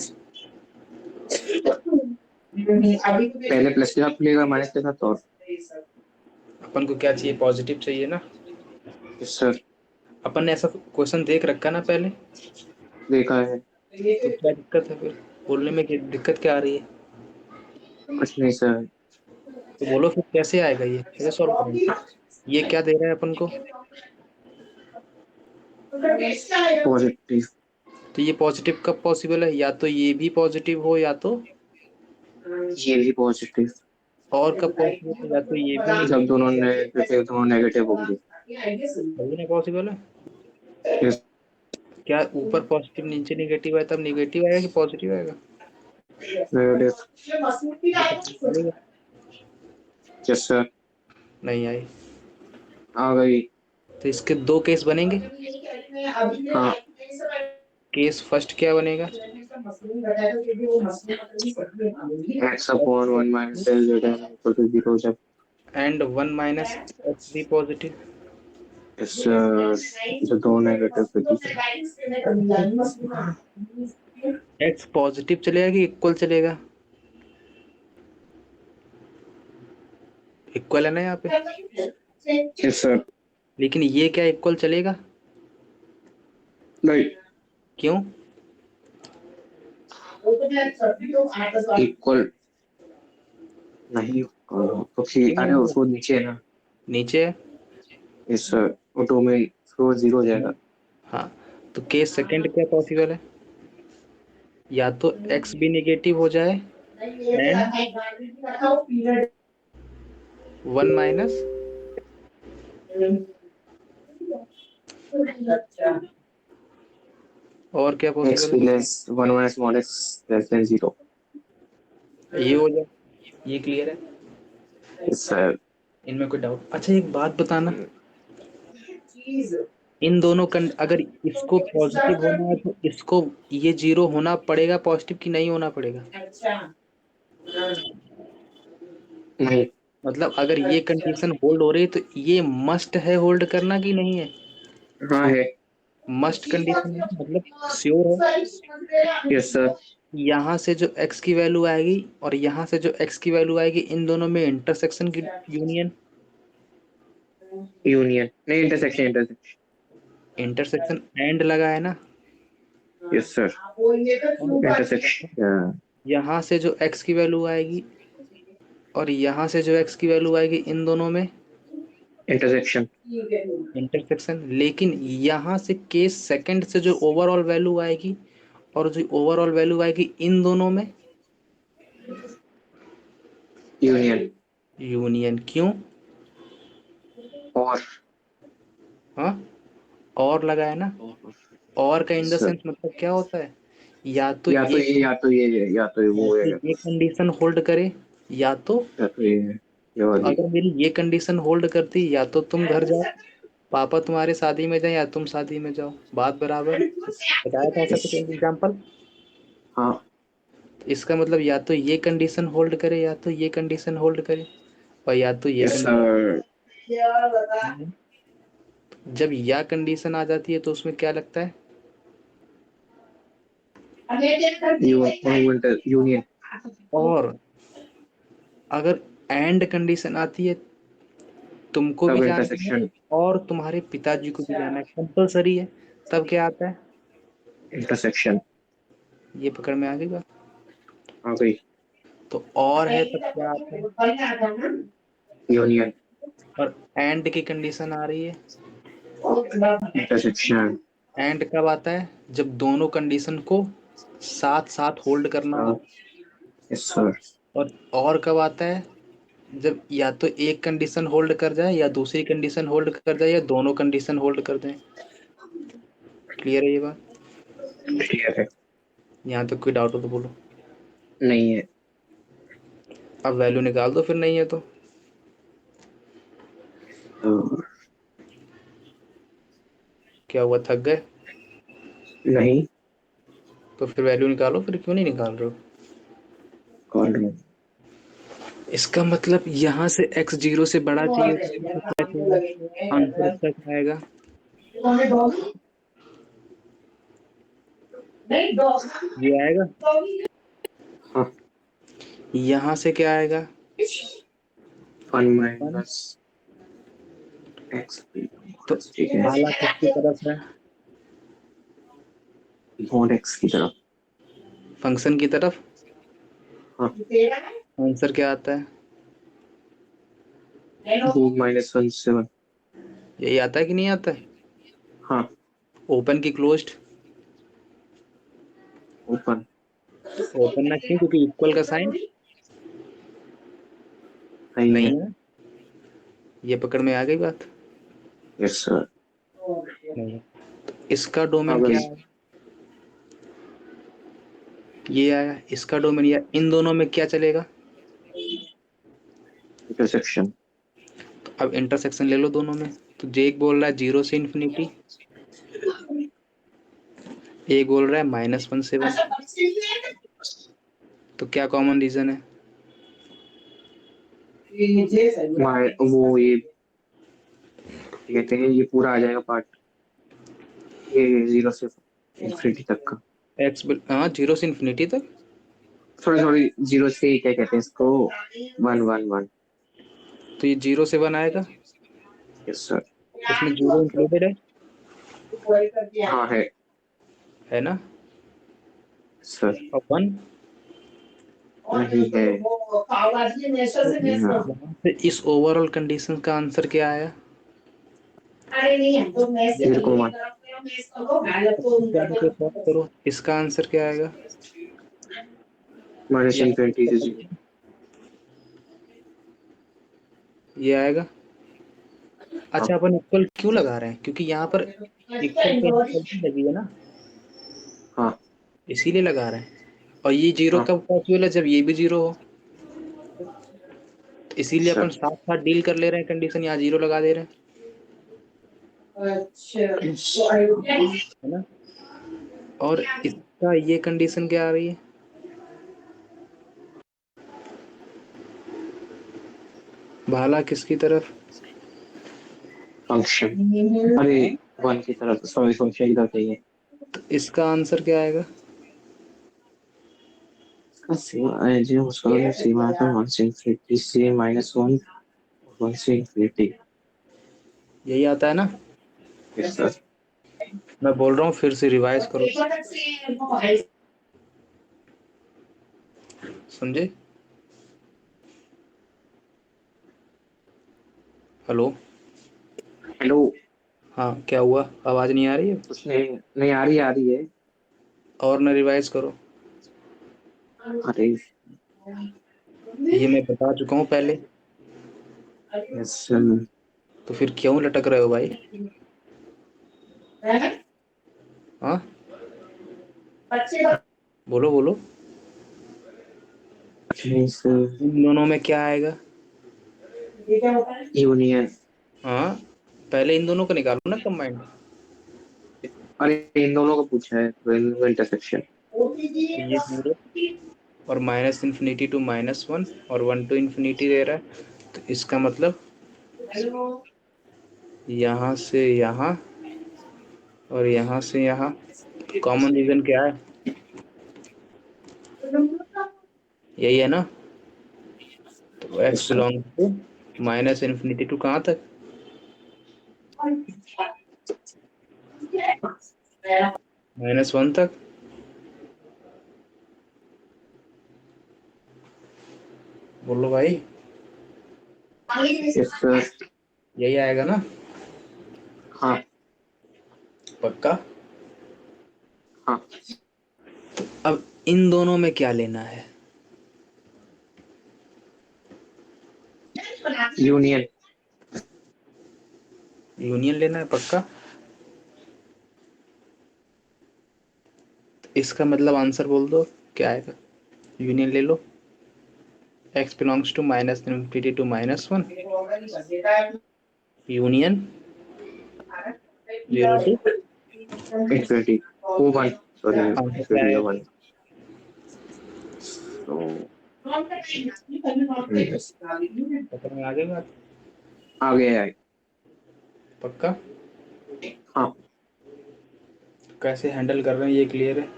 पहले प्लस के साथ मिलेगा, माइनस के साथ और। अपन को क्या चाहिए? पॉजिटिव चाहिए ना? यस सर, अपन ने ऐसा क्वेश्चन देख रखा ना पहले, देखा है। तो क्या दिक्कत है फिर? बोलने में दिक्कत क्या आ रही है? कुछ नहीं सर। तो बोलो फिर कैसे आएगा, ये कैसे सॉल्व करेंगे? ये क्या दे रहा है अपन को? पॉजिटिव। तो ये पॉजिटिव कब पॉसिबल है? या तो ये भी पॉजिटिव हो, या तो ये भी पॉजिटिव। और कब पॉसिबल है? या तो ये भी नहीं, जब दोनों नेगेटिव होंगे। तभी ना पॉसिबल है। यस क्या ऊपर पॉजिटिव नीचे नेगेटिव है तब नेगेटिव आएगा कि पॉजिटिव आएगा? नेगेटिव। Yes sir. नहीं आई। आ गई। तो इसके दो केस बनेंगे। हाँ। केस फर्स्ट क्या बनेगा? X upon 1 minus l z n equal to 0 जब। एंड 1 माइनस एक्स भी पॉजिटिव। यस सर, जो दो नेगेटिव एक्स पॉजिटिव चलेगा कि इक्वल चलेगा? इक्वल है ना यहाँ पे। Yes sir. लेकिन ये क्या इक्वल चलेगा? नहीं, क्यों? इक्वल नहीं क्योंकि क्यों अरे नहीं? उसको नीचे है ना। नीचे है। यस सर, वो डोमेन फ्लोर 0 हो जाएगा। हाँ, तो केस सेकंड क्या पॉसिबल है? या तो एक्स भी नेगेटिव हो जाए एंड 1 माइनस, और क्या एक्स पॉसिबल भी है? Less 1 minus small x less than 0। ये हो जाए। ये क्लियर है? Yes sir. इनमें कोई डाउट? अच्छा एक बात बताना, इन दोनों अगर इसको पॉजिटिव होना है तो इसको ये 0 होना पड़ेगा पॉजिटिव, कि नहीं होना पड़ेगा? नहीं। मतलब अगर ये कंडीशन होल्ड हो रही है तो ये मस्ट है होल्ड करना कि नहीं है? हाँ है। मस्ट कंडीशन है, मतलब श्योर है। Yes sir. यहाँ से जो x की वैल्यू आएगी और यहाँ से जो x की वैल्यू आएगी, इन दोनों में इंटरसेक्शन की यूनियन। यूनियन नहीं, इंटरसेक्शन इंटरसेक्शन। इंटरसेक्शन एंड लगा है ना? Yes sir, intersection. यहाँ से जो x की वैल्यू आएगी और यहाँ से जो x की वैल्यू आएगी, इन दोनों में इंटरसेक्शन। इंटरसेक्शन। लेकिन यहाँ से केस सेकंड से जो ओवरऑल वैल्यू आएगी और जो ओवरऑल वैल्यू आएगी, इन दोनों में यूनियन। यूनियन। क्यों? और हाँ, और लगा है ना? और का इन द सर, सेंस मतलब क्या होता है? या तो या तो ये, ये या तो ये या तो ये या वो तो है, ये कंडीशन होल्ड करे, या तो या तो ये है, ये वाली। अगर मेरी ये कंडीशन होल्ड करती, या तो तुम घर जाओ, पापा तुम्हारे शादी में जाए, या तुम शादी में जाओ, बात बराबर। बताया था ऐसा कुछ एग्जाम्पल? हाँ। इसका मतलब या तो ये कंडीशन होल्ड करे, या तो ये कंडीशन होल्ड करे, और या तो ये यस कंडीशन। सर। जब या कंडीशन आ जाती है तो उसमें क्या लगता है? यूनियन। और अगर एंड कंडीशन आती है, तुमको भी तब जाना है इंटरसेक्शन। और तुम्हारे पिताजी को भी जाना है, कंपलसरी है, तब क्या आता है? इंटरसेक्शन। ये पकड़ में आ गई बात? आ गई। तो और है तब क्या आता है? यूनियन। और एंड की कंडीशन आ रही है। इंटरसेक्शन। एंड कब आता है? जब दोनों कंडीशन को साथ साथ होल्ड करना हो। Yes sir. और कब आता है? जब या तो एक कंडीशन होल्ड कर जाए, या दूसरी कंडीशन होल्ड कर जाए, या दोनों कंडीशन होल्ड कर दें। क्लियर है ये बात? क्लियर है। यहाँ तक कोई डाउट हो तो बोलो। नहीं है। अब वैल्यू निकाल दो फिर, नहीं है तो। तो क्या हुआ, थक गए? नहीं, तो फिर वैल्यू निकालो, फिर क्यों नहीं निकाल रहे हो? कॉल इसका मतलब यहाँ से x 0 से बड़ा चाहिए तो यहाँ से क्या चाहिए? आंसर इसका क्या आएगा? ये आएगा। हाँ, यहाँ से क्या आएगा? 1 1। Minus x. तो ठीक है, भाला किसकी तरफ है? मॉड एक्स की तरफ। फंक्शन की तरफ। हाँ, आंसर क्या आता है? 2 माइनस 1 7। यही आता है कि नहीं आता है? हाँ, ओपन की क्लोज्ड? ओपन। ओपन ना, क्यों? क्योंकि इक्वल का साइन नहीं है। नहीं है। ये पकड़ में आ गई बात? Yes sir. नहीं। तो इसका डोमेन अगर क्या है? ये आया इसका डोमेन, या इन दोनों में क्या चलेगा? इंटरसेक्शन। तो अब इंटरसेक्शन ले लो दोनों में। तो जे एक बोल रहा है 0 से इन्फिनिटी, एक बोल रहा है -1 से 1। तो क्या कॉमन रीजन है? वो ये कहते हैं, ये पूरा आ जाएगा पार्ट, ये 0 से इंफिनिटी तक का। हाँ, 0 से इन्फिनिटी तक। सॉरी सॉरी, 0 से क्या कहते हैं इसको, 1 1 1। तो ये 0 से 1 आएगा। Yes sir. इसमें 0 इंक्लूडेड हाँ है है ना? सर। और 1। नहीं है। तो हाँ। यहाँ से इस ओवरऑल कंडीशन का आंसर क्या आया? या 0 क्या तो सॉल्व करो, इसका आंसर क्या आएगा? माइनस या इनफिनिटी से 0। ये आएगा। अच्छा, अपन इक्वल क्यों लगा रहे हैं? क्योंकि यहाँ पर इक्वल पे इनइक्वालिटी लगी है ना, हाँ इसीलिए लगा रहे हैं। और ये 0 हाँ कब पॉसिबल है? जब ये भी 0 हो। तो इसीलिए अपन सर। साथ साथ डील कर ले रहे हैं, कंडीशन यहाँ 0 लगा दे रहे हैं, है ना? और इसका ये कंडीशन क्या आ रही है? भाला किसकी तरफ? फंक्शन, अरे 1 की तरफ, सॉरी फंक्शन की तरफ चाहिए। तो इसका आंसर क्या आएगा? इसका सीमा जो उसका सीमा था 1 से इनफिनिटी से -1, 1 से इनफिनिटी। यही आता है ना? Yes sir. मैं बोल रहा हूँ फिर से रिवाइज करो, समझे? हेलो? हेलो। हाँ, क्या हुआ? आवाज नहीं आ रही है? कुछ नहीं, नहीं आ रही है। और ना रिवाइज करो। अरे ये मैं बता चुका हूँ पहले। Yes sir. तो फिर क्यों लटक रहे हो भाई? हाँ, बोलो बोलो। इन दोनों में क्या आएगा? यूनियन। हाँ, पहले इन दोनों को निकालो ना कंबाइंड। अरे इन दोनों को पूछा है, इंटरसेक्शन। तो ये 0 और -इन्फिनिटी टू -1 और 1 टू इन्फिनिटी दे रहा है। तो इसका मतलब यहाँ से यहाँ और यहाँ से यहाँ, कॉमन रीजन क्या है? यही है ना? तो x बिलोंग टू -इन्फिनिटी टू कहाँ तक? -1 तक। बोलो भाई। Yes sir. यही आएगा ना? हाँ पक्का? हाँ। अब इन दोनों में क्या लेना है? यूनियन। यूनियन लेना है पक्का? इसका मतलब आंसर बोल दो क्या आएगा। यूनियन ले लो। x belongs to minus infinity to -1 union 0 to infinity oh one, sorry answer क्या इन्फिनिटी आएगा? वन। तो पकड़ में आ गई बात? आगे आए। पक्का? हाँ कैसे हैंडल कर रहे हैं ये क्लियर है?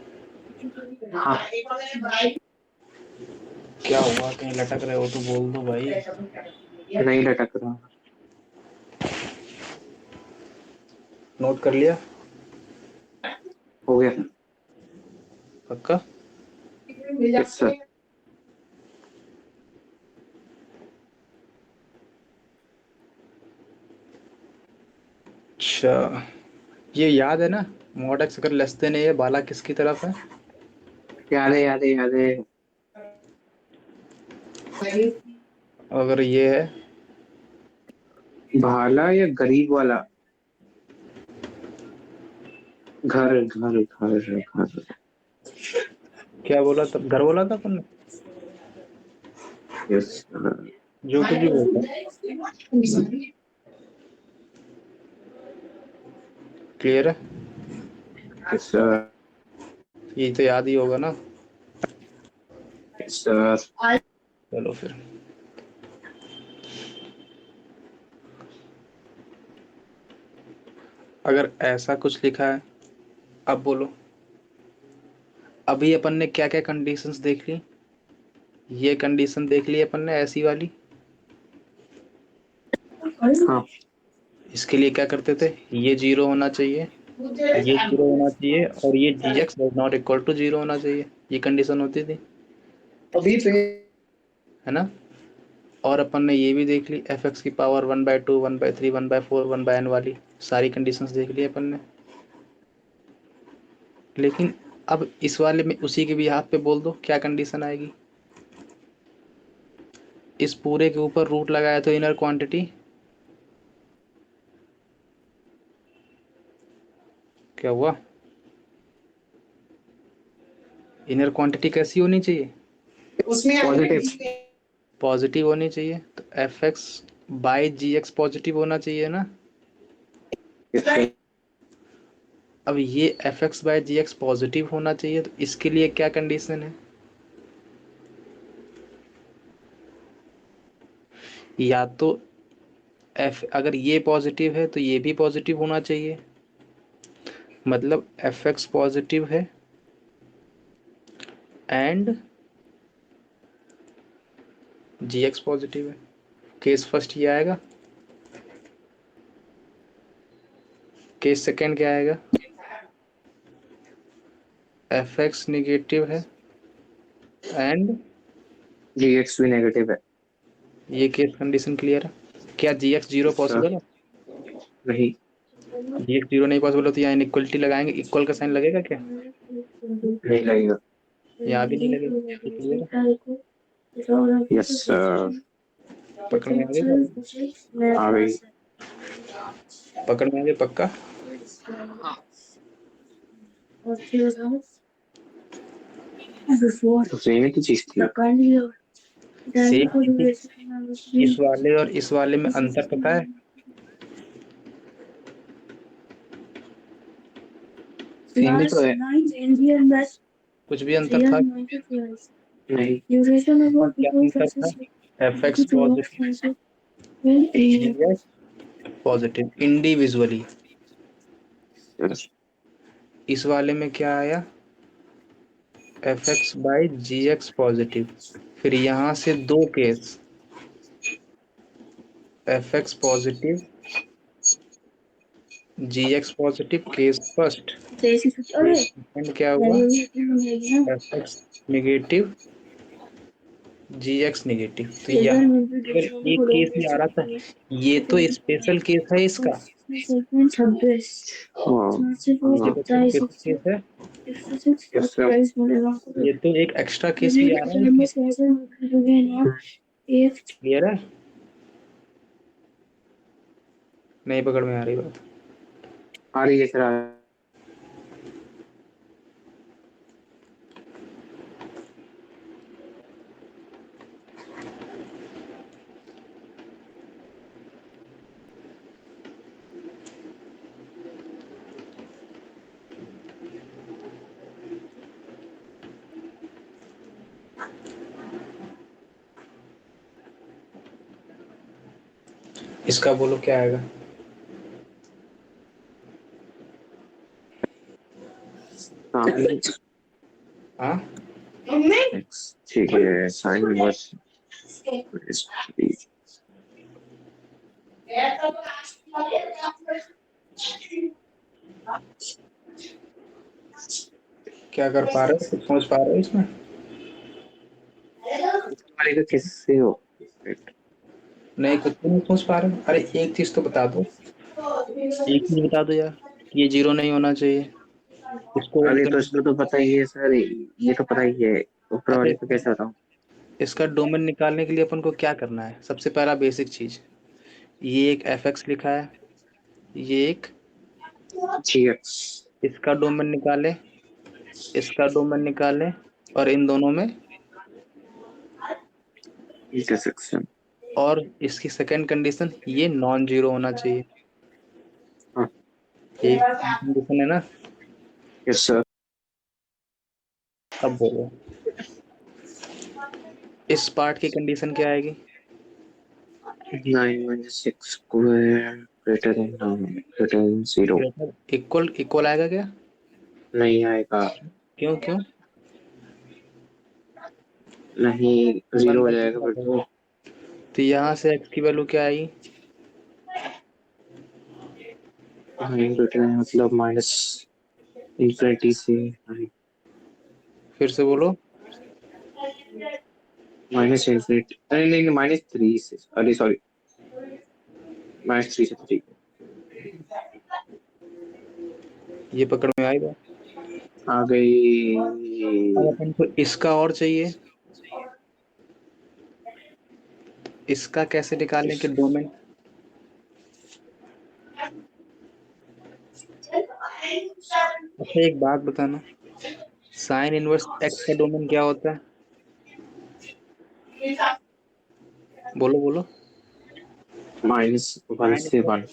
हाँ। क्या हुआ, कहीं लटक रहे हो तो बोल दो भाई। नहीं लटक रहा। नोट कर लिया? हो गया। पक्का? Yes sir. अच्छा, ये याद है ना mod x अगर लेस देन है बाला किसकी तरफ है? याद है याद है याद है। अगर ये है भाला या गरीब वाला? घर घर घर घर। क्या बोला था, घर बोला था अपन ने? यस जो कुछ भी बोलता क्लियर है? यस सर ये तो याद ही होगा ना। Yes sir. चलो फिर अगर ऐसा कुछ लिखा है, अब बोलो। अभी अपन ने क्या क्या कंडीशंस देख ली? ये कंडीशन देख ली अपन ने ऐसी वाली। हाँ इसके लिए क्या करते थे, ये 0 होना चाहिए, ये 0 होना चाहिए और ये gx does not equal to 0 होना चाहिए। ये कंडीशन होती थी, अभी तो है ना? और अपन ने ये भी देख ली fx की पावर 1/2 1/3 1/4 1/n वाली सारी कंडीशंस देख ली अपन ने। लेकिन अब इस वाले में उसी के भी हाथ पे बोल दो क्या कंडीशन आएगी। इस पूरे के ऊपर रूट लगाया तो इनर क्वांटिटी क्या हुआ? इनर क्वांटिटी कैसी होनी चाहिए? पॉजिटिव। पॉजिटिव होनी चाहिए। तो fx बाई gx पॉजिटिव होना चाहिए ना। अब ये fx बाई gx पॉजिटिव होना चाहिए, तो इसके लिए क्या कंडीशन है? या तो अगर ये पॉजिटिव है तो ये भी पॉजिटिव होना चाहिए, मतलब fx पॉजिटिव है एंड gx पॉजिटिव है। केस फर्स्ट ये आएगा। केस सेकंड क्या आएगा? fx निगेटिव है एंड जीएक्स भी नेगेटिव है। ये केस कंडीशन क्लियर है? क्या gx 0 पॉसिबल है? नहीं gx 0 नहीं पॉसिबल हो तो यहाँ इनइक्वलिटी लगाएंगे, इक्वल का साइन लगेगा क्या? नहीं लगेगा। यहाँ भी नहीं लगेगा। क्लियर है? Yes sir. पकड़ में आ गई बात? आ गई। पकड़ में आ गई पक्का? तो सेम ही तो चीज थी। सेम इस वाले और इस वाले में अंतर पता है? सेम ही तो है। कुछ भी अंतर था? नहीं। क्या अंतर था? fx positive gx positive individually. Yes इस वाले में क्या आया? fx by gx positive. फिर यहाँ से दो case, fx positive gx positive case first, second क्या हुआ? fx negative gx negative. तो यहाँ केवल एक केस ही आ रहा था, ये तो स्पेशल केस है इसका। हाँ ये तो स्पेशल केस है, यस सर। ये तो एक एक्स्ट्रा केस भी आ रहा है इसमें। क्लियर है? नहीं पकड़ में आ रही बात। आ रही है सर इसका बोलो क्या आएगा। हाँ ठीक है साइन इनवर्स क्या कर पा रहे हो, कुछ समझ पा रहे हो इसमें। वाले का कैसे हो नहीं कुछ भी नहीं समझ पा रहे हो। अरे एक चीज तो बता दो, एक चीज बता दो यार, ये जीरो नहीं होना चाहिए। इसको अरे तो इसमें तो पता ही है सर, ये तो पता ही है, ऊपर अरे वाले को कैसे बताऊं। इसका डोमेन निकालने के लिए अपन को क्या करना है, सबसे पहला बेसिक चीज, ये एक एफ एक्स लिखा है, ये एक, जी एक्स इसका डोमेन निकाले, इसका डोमेन निकाले, और इन दोनों में, इंटरसेक्शन। और इसकी सेकंड कंडीशन ये नॉन जीरो होना चाहिए। हाँ एक कंडीशन है ना। Yes sir. अब बोलो इस पार्ट की कंडीशन क्या आएगी। 9 minus 6 square greater than 0 equal equal आएगा क्या। नहीं आएगा। क्यों क्यों। नहीं वन जीरो हो बाई जाएगा कितना फिर था? तो। तो यहाँ से एक्स की वैल्यू क्या आएगी। ग्रेटर मतलब माइनस इंफिनिटी से फिर से बोलो। माइनस इंफिनिटी, नहीं नहीं माइनस थ्री से, अरे सॉरी माइनस थ्री से थ्री। ये पकड़ में आएगा। आ गई। अब अपन को इसका और चाहिए, इसका कैसे निकालने के डोमेन। अच्छा एक बात बताना, साइन इनवर्स एक्स का डोमेन क्या होता है। बोलो बोलो। माइनस वन से वन।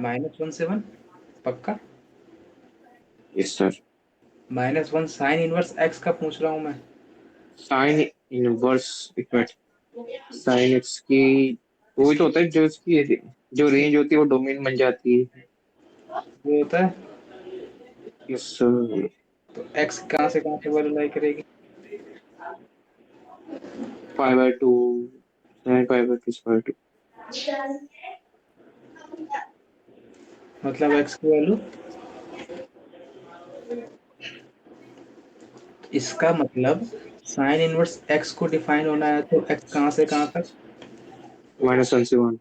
-1 से 1 पक्का। यस -1 साइन इनवर्स एक्स का पूछ रहा हूँ मैं। Sine inverse equate sine x की वही तो होता है जो उसकी जो रेंज होती है वो डोमेन बन जाती है। वो होता है। Yes sir. तो एक्स कहाँ से कहाँ से वैल्यू लाई करेगी। 5/2 साइन 5/2 मतलब एक्स की वैल्यू, इसका मतलब साइन इनवर्स एक्स को डिफाइन होना है तो एक्स कहाँ से कहाँ तक। -1 से 1।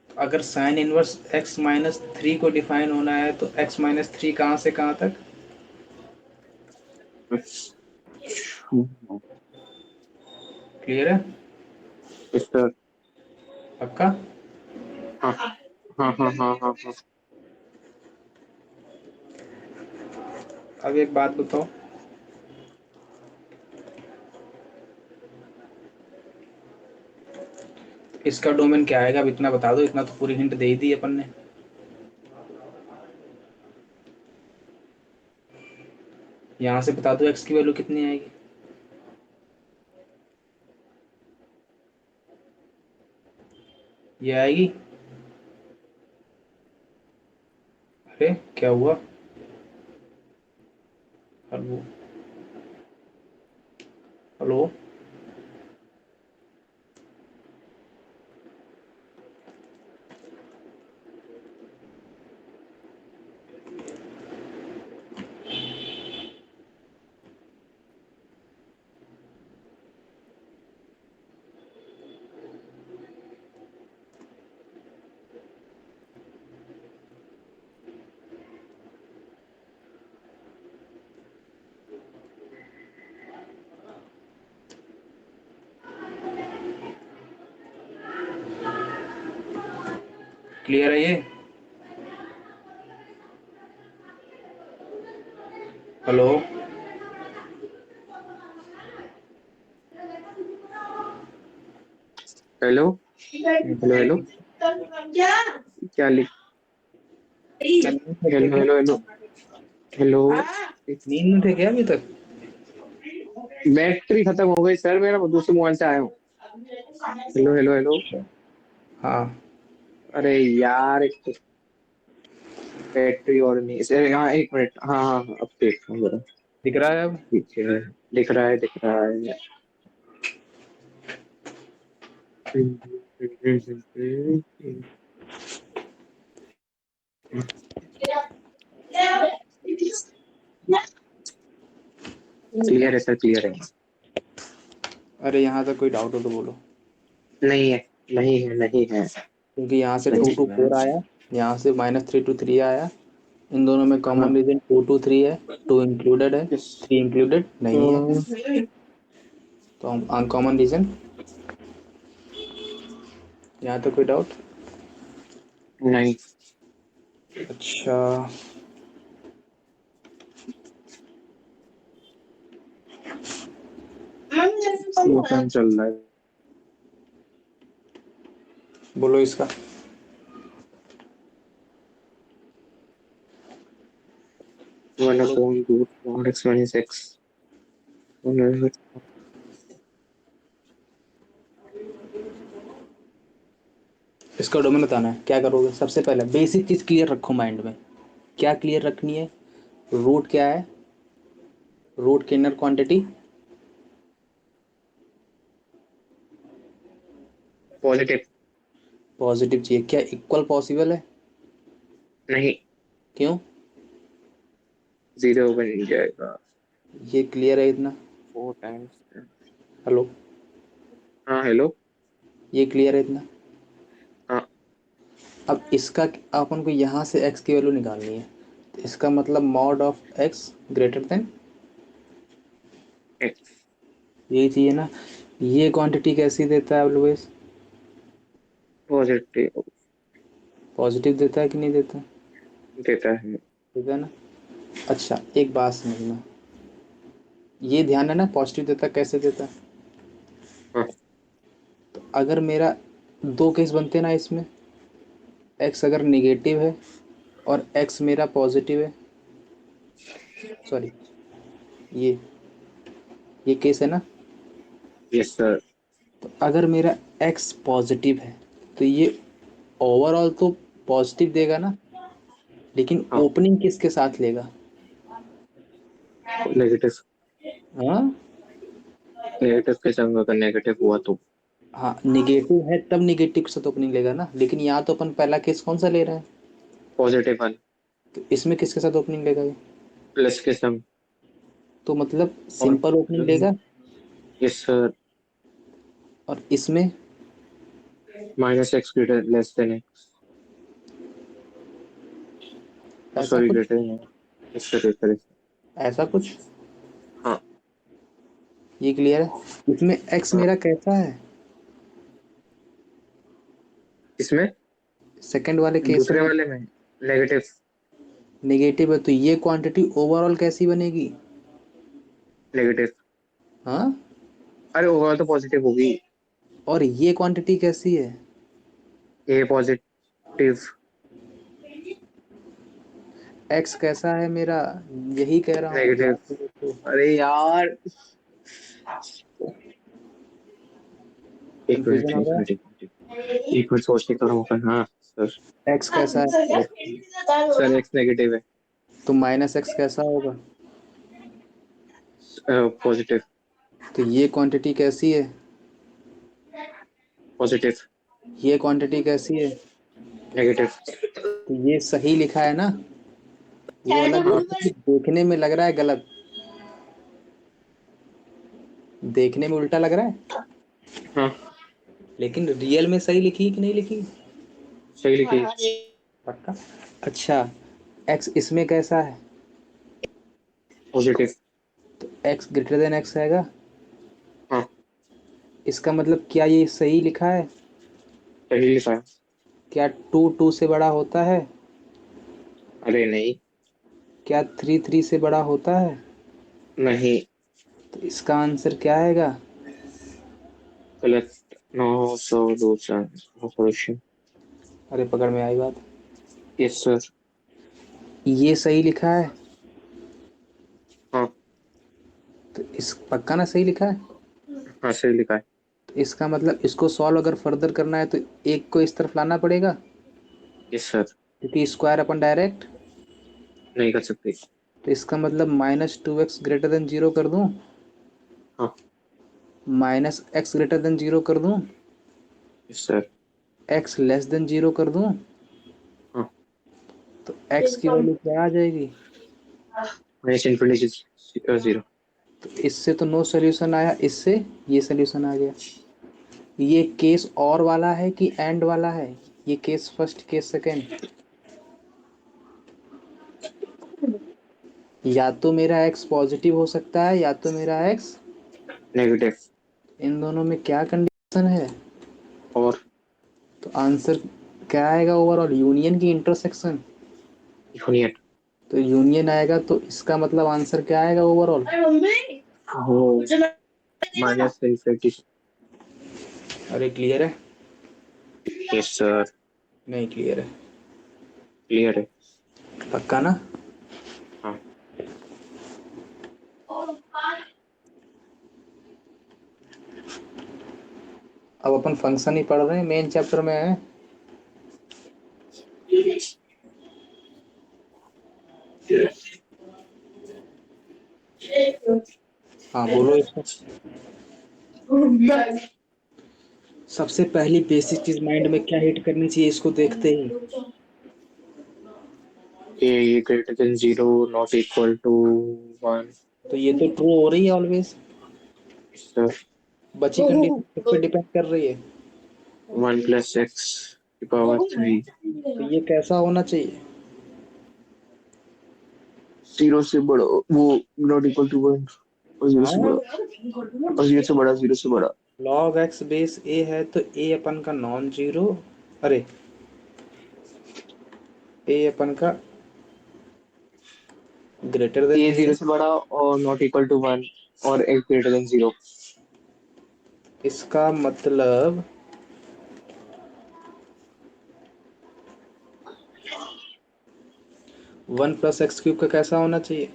अगर साइन इनवर्स एक्स -3 को डिफाइन होना है तो x-3 कहाँ से कहाँ तक। क्लियर है। Yes sir. पक्का। हाँ हाँ हाँ हाँ हाँ हाँ। अब एक बात बताओ, इसका डोमेन क्या आएगा। अब इतना बता दो, इतना तो पूरी हिंट दे ही दी अपन ने। यहाँ से बता दो एक्स की वैल्यू कितनी आएगी। ये आएगी। अरे क्या हुआ। Hello hello. क्लियर है ये? हेलो? हेलो हेलो हेलो, क्या लिख, हेलो हेलो हेलो हेलो। नींद में थे क्या अभी तक? बैटरी खत्म हो गई सर, मेरा दूसरे मोबाइल से आया हूँ। Hello hello hello. हाँ। अरे यार, एक तो बैटरी और नहीं सर। हाँ एक मिनट, हाँ हाँ हाँ, अब देख रहा हूँ जरा। दिख रहा है अब? पीछे है, दिख रहा है दिख रहा है। क्लियर है सर, क्लियर है। अरे यहाँ तक कोई डाउट हो तो बोलो। नहीं है, नहीं है, नहीं है। क्योंकि यहाँ से नहीं 2 to है। 4 आया, यहाँ से -3 to 3 आया। इन दोनों में हाँ। कॉमन रीजन 2 to 3 है। 2 इंक्लूडेड है, Yes. 3 इंक्लूडेड नहीं है। हम्म, तो हम अनकॉमन रीजन। यहाँ तक कोई डाउट? नहीं। अच्छा, स्मूथन चल रहा है। बोलो इसका। 1/√x-6. इसका डोमेन बताना है। क्या करोगे? सबसे पहले बेसिक चीज़ क्लियर रखो माइंड में। क्या क्लियर रखनी है? रूट क्या है? रूट की इनर क्वांटिटी। पॉजिटिव। पॉजिटिव चाहिए। क्या इक्वल पॉसिबल है? नहीं, क्यों? 0 बन जाएगा। ये क्लियर है इतना? 4 टाइम्स। हेलो? हाँ हेलो। ये क्लियर है इतना? हाँ। अब इसका अपन को यहाँ से x की वैल्यू निकालनी है। तो इसका मतलब mod of x greater then, x. यही चाहिए ना। ये क्वांटिटी कैसी देता है ऑलवेज? पॉजिटिव पॉजिटिव देता है कि नहीं देता? देता है। देता है ना। अच्छा, एक बात समझना। ये ध्यान है ना, पॉजिटिव देता है कैसे देता है। हाँ। तो अगर मेरा दो केस बनते हैं ना इसमें, x अगर निगेटिव है और x मेरा पॉजिटिव है, सॉरी, ये ये केस है ना। Yes sir. तो अगर मेरा x पॉजिटिव है तो ये ओवरऑल तो पॉजिटिव देगा ना, लेकिन हाँ। ओपनिंग किसके साथ लेगा? नेगेटिव। हाँ। नेगेटिव के संग अगर नेगेटिव हुआ तो हाँ, निगेटिव है तब निगेटिव के साथ ओपनिंग लेगा ना। लेकिन यहाँ तो अपन पहला केस कौन सा ले रहे हैं? पॉजिटिव 1 तो इसमें किसके साथ ओपनिंग लेगा ये? प्लस के संग। तो मतलब और सिंपल ओपनिंग लेगा। Yes sir. और इसमें -x greater less than x. ऐसा सॉरी, कुछ, ग्रेटर है। इस तरह से। ऐसा कुछ। हाँ। ये क्लियर है? इसमें x हाँ। मेरा कैसा है? इसमें सेकंड वाले केस दूसरे में वाले में नेगेटिव। नेगेटिव है तो ये क्वांटिटी ओवरऑल कैसी बनेगी? नेगेटिव। हाँ। अरे होगा तो पॉजिटिव होगी। और ये क्वांटिटी कैसी है? A positive. x कैसा है मेरा? यही कह रहा हूँ, ध्यान नेगेटिव। से देखो। अरे यार, एक कंफ्यूजन मिनट हो एक रहा मिनट एक मिनट एक मिनट सोचने का मौका। हाँ सर। है। x कैसा है? सर एक्स नेगेटिव है। तो -x कैसा होगा? पॉजिटिव। तो ये क्वांटिटी कैसी है? पॉजिटिव। ये क्वांटिटी कैसी है? नेगेटिव। तो ये सही लिखा है ना। वो अलग बात है कि देखने में लग रहा है गलत, देखने में उल्टा लग रहा है, हाँ लेकिन रियल में सही लिखी कि नहीं लिखी? सही लिखी। पक्का? अच्छा, x इसमें कैसा है? पॉजिटिव। तो x ग्रेटर देन x आएगा। हाँ इसका मतलब क्या ये सही लिखा है? सही लिखा है। क्या 2 2 से बड़ा होता है? अरे नहीं, क्या 3 3 से बड़ा होता है? नहीं, तो इसका आंसर क्या आएगा? गलत। 902 क्वेश्चन। अरे पकड़ में आई बात। Yes sir. ये सही लिखा है? हाँ। तो इस पक्का ना सही लिखा है? हाँ सही लिखा है। तो इसका मतलब इसको सॉल्व अगर फर्दर करना है तो एक को इस तरफ लाना पड़ेगा, यस सर। क्योंकि स्क्वायर अपन डायरेक्ट। नहीं कर सकते। तो इसका मतलब -2x ग्रेटर देन 0 कर दूं, हाँ। -x ग्रेटर देन 0 कर दूं, yes sir. x less than 0 कर दूं, हाँ। तो x की वैल्यू क्या आ जाएगी? Minus infinity 0। तो इससे तो नो सोल्यूशन आया, इससे ये सोल्यूशन आ गया। ये केस और वाला है कि एंड वाला है? ये केस फर्स्ट केस सेकेंड? या तो मेरा x पॉजिटिव हो सकता है या तो मेरा x, नेगेटिव। इन दोनों में क्या कंडीशन है? और तो आंसर क्या आएगा ओवरऑल? यूनियन की इंटरसेक्शन? यूनियन। तो यूनियन आएगा, तो इसका मतलब आंसर क्या आएगा ओवरऑल? वो माइनस इन्फिनिटी। अरे क्लियर है? Yes sir. नहीं क्लियर है। क्लियर है। पक्का ना? हाँ। अब अपन फंक्शन ही पढ़ रहे हैं, मेन चैप्टर में है। हाँ बोलो इसको। सबसे पहली बेसिक चीज माइंड में क्या हिट करनी चाहिए इसको देखते ही? ये greater than 0, not equal to 1। तो ये तो ट्रू हो रही है ऑलवेज। सर। बची कंडीशन किस पे डिपेंड कर रही है? 1 प्लस एक्स की पावर 3। तो ये कैसा होना चाहिए? 0 से बड़ा वो, नॉट इक्वल टू 1। और 0 से हाँ, बड़ा, और 0 से बड़ा, 0 से बड़ा। log x बेस a है तो a अपन का नॉन जीरो, अरे a अपन का ग्रेटर देन ये 0 जीरो। से बड़ा और नॉट इक्वल टू 1, और एक्स ग्रेटर देन 0। इसका मतलब 1 + x³ का कैसा होना चाहिए?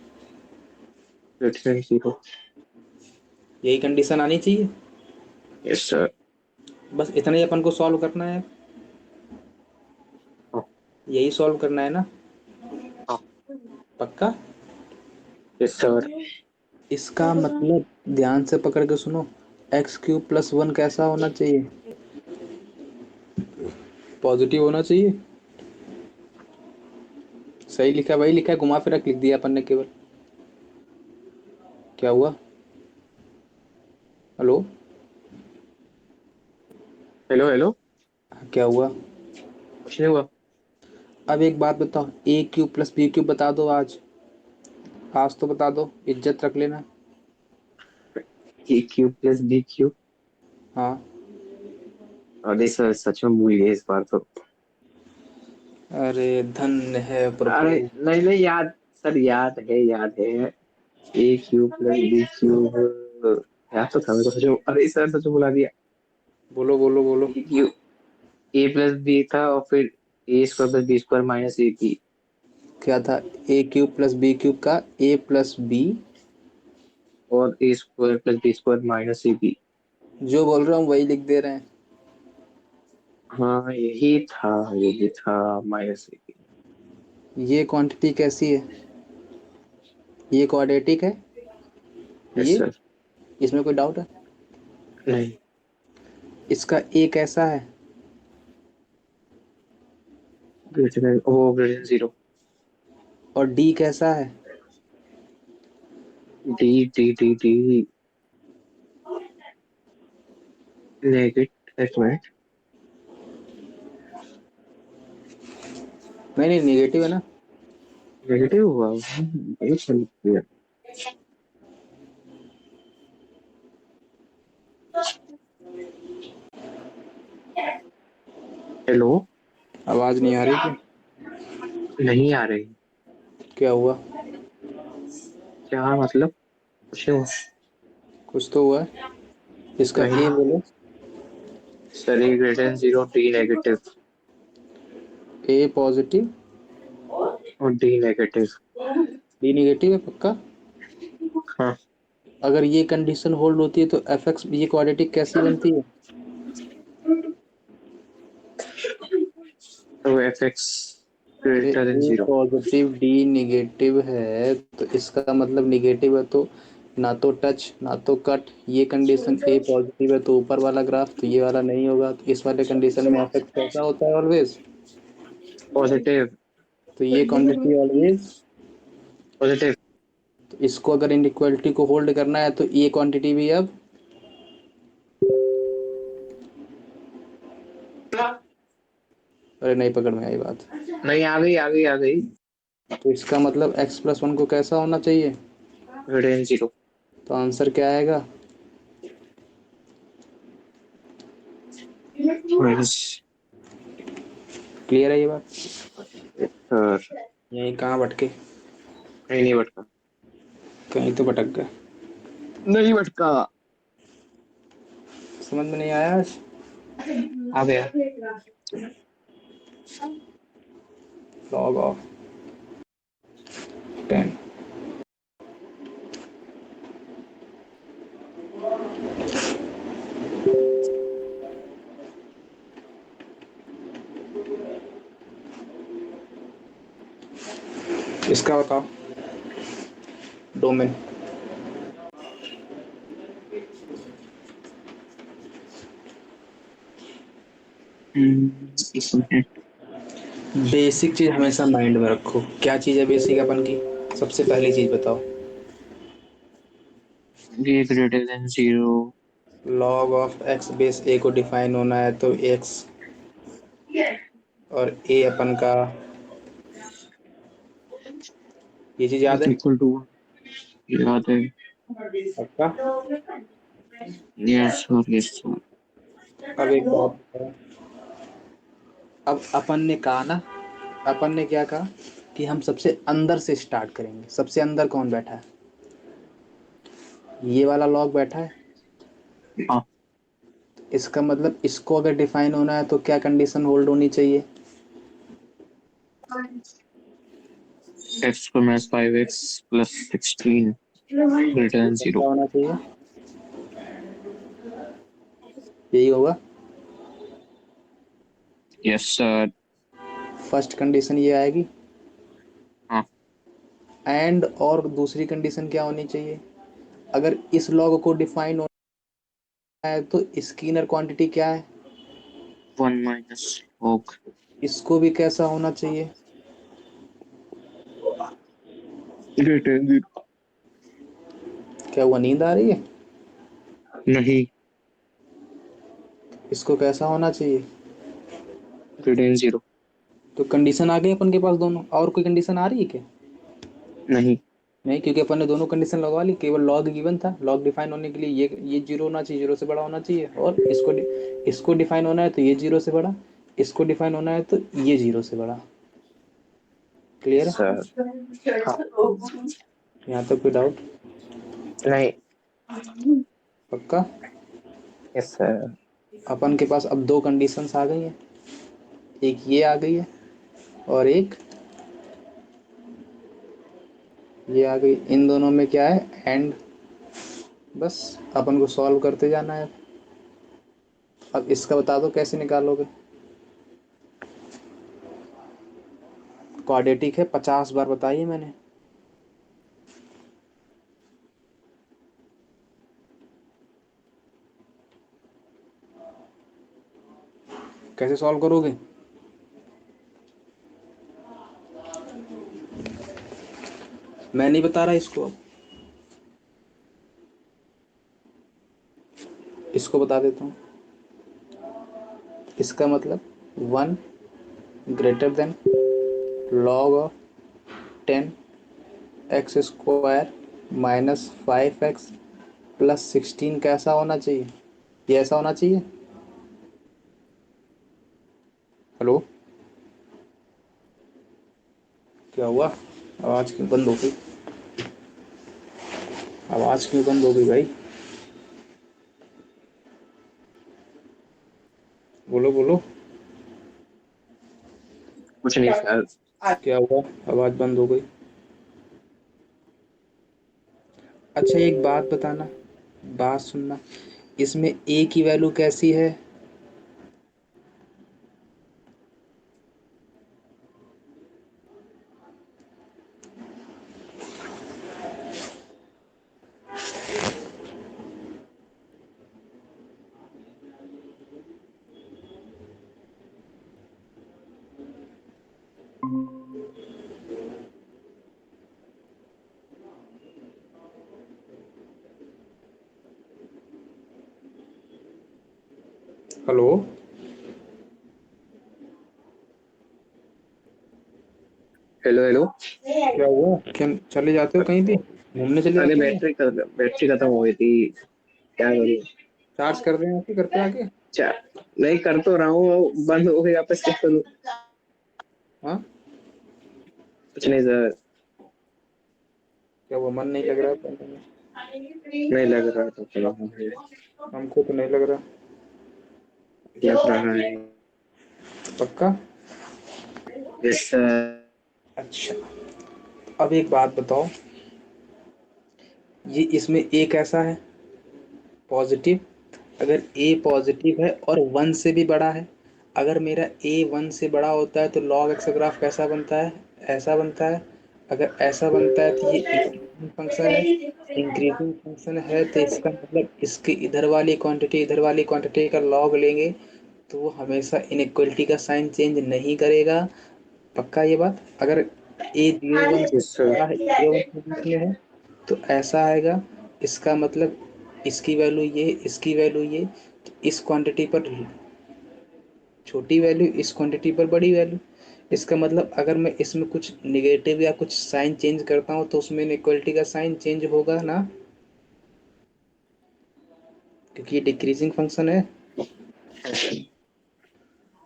Greater than 0। यही कंडीशन आनी चाहिए। Yes sir. बस इतना ही अपन को सॉल्व करना है। यही सॉल्व करना है ना? पक्का? Yes sir. इसका मतलब ध्यान से पकड़ के सुनो, x³ + 1 कैसा होना चाहिए? पॉजिटिव होना चाहिए। सही लिखा है, वही लिखा है, घुमा फिरा के लिख दिया अपन ने केवल। क्या हुआ? हेलो? Hello hello. क्या हुआ? कुछ नहीं हुआ। अब एक बात बताओ, a³ + b³ बता दो आज। आज तो बता दो, इज्जत रख लेना। ए क्यूब प्लस बी क्यूब। हाँ। अरे सर सच में भूल गए इस बार तो। अरे धन्य है अरे प्रभु। नहीं नहीं, याद। सर याद है, याद है। ए क्यूब प्लस बी क्यूब। याद तो था मेरे को सच में। अरे सर सच में भुला दिया। बोलो बोलो बोलो। A cube, A plus B था, और फिर A square plus B square minus A थी। क्या था? a³ + b³ का a + b। और A square plus B square minus A B. जो बोल रहा हूँ वही लिख दे रहे हैं। हाँ यही था, यही था। माइनस ए बी। ये क्वांटिटी कैसी है? ये क्वाड्रेटिक है? यस ये, सर। इसमें कोई डाउट है? नहीं। इसका a कैसा है? ग्रेटर देन, ओ ग्रेटर देन 0। और d कैसा है? D D D D negative, एक मिनट। नहीं नहीं, निगेटिव है ना? नेगेटिव हुआ। एक सेकंड। हेलो। आवाज नहीं आ रही क्या? नहीं आ रही। क्या हुआ? क्या मतलब? कुछ नहीं हुआ। कुछ तो हुआ है। इसका ए नहीं बोलो। Sir, A greater than zero, D negative A positive, और डी नेगेटिव। बी निगेटिव है पक्का? हाँ, अगर ये कंडीशन होल्ड होती है तो एफ एक्स ये क्वाड्रेटिक कैसी बनती है? तो एफ एक्स अरे ग्रेटर देन ए जीरो। पॉजिटिव डी निगेटिव है तो इसका मतलब निगेटिव है तो ना तो टच ना तो कट। ये कंडीशन ए पॉजिटिव है तो ऊपर वाला ग्राफ, तो ये वाला नहीं होगा। तो इस वाले कंडीशन में एफ एक्स कैसा होता है ऑलवेज? पॉजिटिव। तो ये क्वांटिटी ऑलवेज, पॉजिटिव। तो इसको अगर इनइक्वालिटी को होल्ड करना है तो ये क्वांटिटी भी अब, अरे नहीं पकड़ में आई बात। नहीं, आ गई आ गई आ गई। तो इसका मतलब x प्लस वन को कैसा होना चाहिए? Greater than zero. तो आंसर क्या आएगा? माइनस। क्लियर है ये बात? सर यही कहाँ भटके? नहीं, नहीं भटका। कहीं तो भटक गए। नहीं भटका। समझ में नहीं आया आज? आ गया। Log of 10। इसका बताओ डोमेन। इसमें बेसिक चीज हमेशा माइंड में रखो। क्या चीज है बेसिक अपन की? सबसे पहली चीज बताओ। ये greater than zero. Log of x base A को डिफाइन होना है तो एक्स और ए अपन का, ये चीज याद है? इक्वल टू याद है। पक्का? Yes sir, yes sir. अब एक बात बताओ। अब अपन ने कहा ना, अपन ने क्या कहा कि हम सबसे अंदर से स्टार्ट करेंगे। सबसे अंदर कौन बैठा है? ये वाला लॉग बैठा है। हाँ, इसका मतलब इसको अगर डिफाइन होना है तो क्या कंडीशन होल्ड होनी चाहिए? X square minus 5x plus 16 greater than zero. क्या होना चाहिए? यही होगा। Yes sir. फर्स्ट कंडीशन ये आएगी। हाँ, एंड और दूसरी कंडीशन क्या होनी चाहिए? अगर इस लॉग को डिफाइन होना है तो इसकी इनर क्वांटिटी क्या है? 1 माइनस लॉग इसको भी कैसा होना चाहिए? Greater than zero. क्या हुआ, नींद आ रही है? नहीं, इसको कैसा होना चाहिए? Greater than zero. तो कंडीशन आ गई अपन के पास दोनों। और कोई कंडीशन आ रही है क्या? नहीं। नहीं, क्योंकि अपन ने दोनों कंडीशन लगवा ली। केवल लॉग गिवन था। लॉग डिफाइन होने के लिए ये जीरो होना चाहिए, जीरो से बड़ा होना चाहिए। और इसको डिफाइन होना है तो ये जीरो से बड़ा। इसको डिफाइन होना है तो ये जीरो से बड़ा। क्लियर है? सर। हाँ। यहाँ तक कोई डाउट? नहीं। पक्का? Yes sir. अपन के पास अब दो कंडीशंस आ गई हैं। एक ये आ गई है और एक ये आ गई। इन दोनों में क्या है? एंड। बस अपन को सॉल्व करते जाना है। अब इसका बता दो कैसे निकालोगे। क्वाड्रेटिक है, 50 बार बताइए मैंने। कैसे सॉल्व करोगे? मैं नहीं बता रहा इसको। अब इसको बता देता हूँ। इसका मतलब 1 greater than log of 10 x square minus 5x plus 16 कैसा होना चाहिए? ये ऐसा होना चाहिए। हेलो? क्या हुआ? आवाज क्यों बंद हो गई? आवाज क्यों बंद हो गई भाई? बोलो बोलो, कुछ नहीं सर। क्या हुआ? आवाज बंद हो गई। अच्छा एक बात बताना, बात सुनना, इसमें ए की वैल्यू कैसी है? Hello, hello hello. क्या हुआ? क्या चले जाते हो कहीं पे घूमने चले अरे जाते हो? बैटरी खत्म हो गई थी, क्या करूँ। चार्ज कर रहे हैं आपके घर पे आके? चा नहीं कर तो रहा हूँ, बंद हो गई, वापस चेक करूँ। हाँ, कुछ नहीं सर। क्या हुआ, मन नहीं लग रहा है पढ़ने में? नहीं लग रहा तो चलो, हमको तो नहीं लग रहा। लग रहा है। पक्का? Yes sir. अच्छा, अब एक बात बताओ, ये इसमें ए कैसा है? पॉजिटिव। अगर ए पॉजिटिव है और 1 से भी बड़ा है, अगर मेरा ए 1 से बड़ा होता है तो लॉग एक्स का ग्राफ कैसा बनता है? ऐसा बनता है। अगर ऐसा बनता है तो ये इंक्रीजिंग फंक्शन है। इंक्रीजिंग फंक्शन है तो इसका मतलब इसके इधर वाली क्वांटिटी इधर वाली क्वांटिटी का लॉग लेंगे तो वो हमेशा इनइक्वलिटी का साइन चेंज नहीं करेगा। पक्का ये बात? अगर ए 0 1 से यस सर। बड़ा है, 0 1 के बीच में है, तो ऐसा आएगा। इसका मतलब इसकी वैल्यू ये, इसकी वैल्यू ये, तो इस क्वांटिटी पर छोटी वैल्यू, इस क्वांटिटी पर बड़ी वैल्यू। इसका मतलब अगर मैं इसमें कुछ निगेटिव या कुछ साइन चेंज करता हूँ तो उसमें इनइक्वलिटी का साइन चेंज होगा ना, क्योंकि ये डिक्रीजिंग फंक्शन है।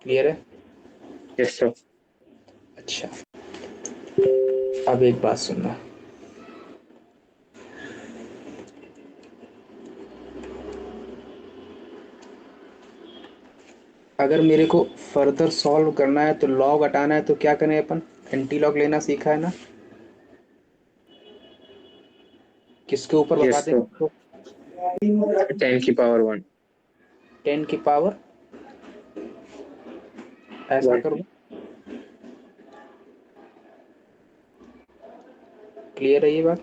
क्लियर है? Yes sir. अच्छा, अब एक बात सुनना, अगर मेरे को फर्दर सॉल्व करना है तो लॉग हटाना है तो क्या करें अपन? एंटी लॉग लेना सीखा है ना? किसके ऊपर बता यस दे सर। तो? 10 की पावर 1। 10 की पावर ऐसा 1। कर दो। क्लियर है ये बात?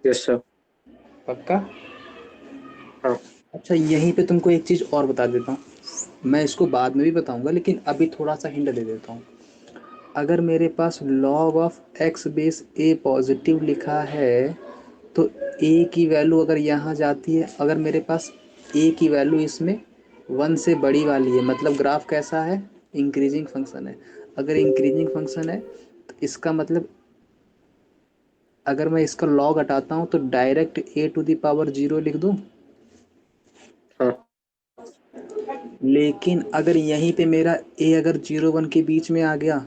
Yes sir. पक्का? हाँ। अच्छा यहीं पे तुमको एक चीज़ और बता देता हूँ, मैं इसको बाद में भी बताऊंगा लेकिन अभी थोड़ा सा हिंट दे देता हूँ। अगर मेरे पास log of x base a positive लिखा है तो a की वैल्यू अगर यहाँ जाती है, अगर मेरे पास a की वैल्यू इसमें 1 से बड़ी वाली है, मतलब ग्राफ कैसा है? इंक्रीजिंग फंक्शन है। अगर इंक्रीजिंग फंक्शन है तो इसका मतलब अगर मैं इसका log हटाता हूँ तो direct a to the power 0 लिख दूँ। हाँ। लेकिन अगर यहीं पे मेरा a अगर 0 1 के बीच में आ गया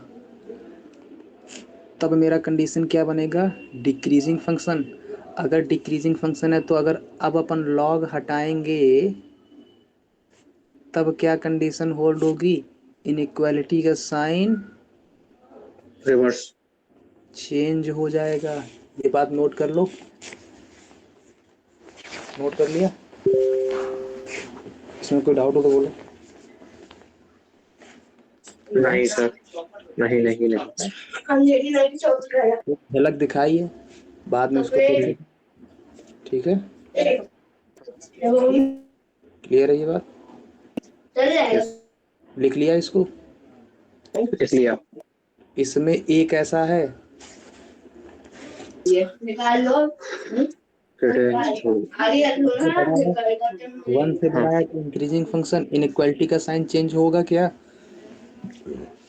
तब मेरा कंडीशन क्या बनेगा? Decreasing function. अगर डिक्रीजिंग फंक्शन है तो अगर अब अपन लॉग हटाएंगे तब क्या कंडीशन होल्ड होगी? इनइक्वालिटी का साइन रिवर्स। चेंज हो जाएगा। ये बात नोट कर लो, नोट कर लिया? इसमें कोई डाउट हो तो बोलो। नहीं सर। नहीं नहीं नहीं। एक झलक दिखाई है, बाद में उसको फिर से। ठीक है? क्लियर है ये बात? लिख लिया इसको? इसलिए इसमें ए कैसा है? निकाल लो। से बड़ा है, 1 से हाँ। बड़ा है तो इंक्रीजिंग फंक्शन इनइक्वालिटी का साइन चेंज होगा क्या?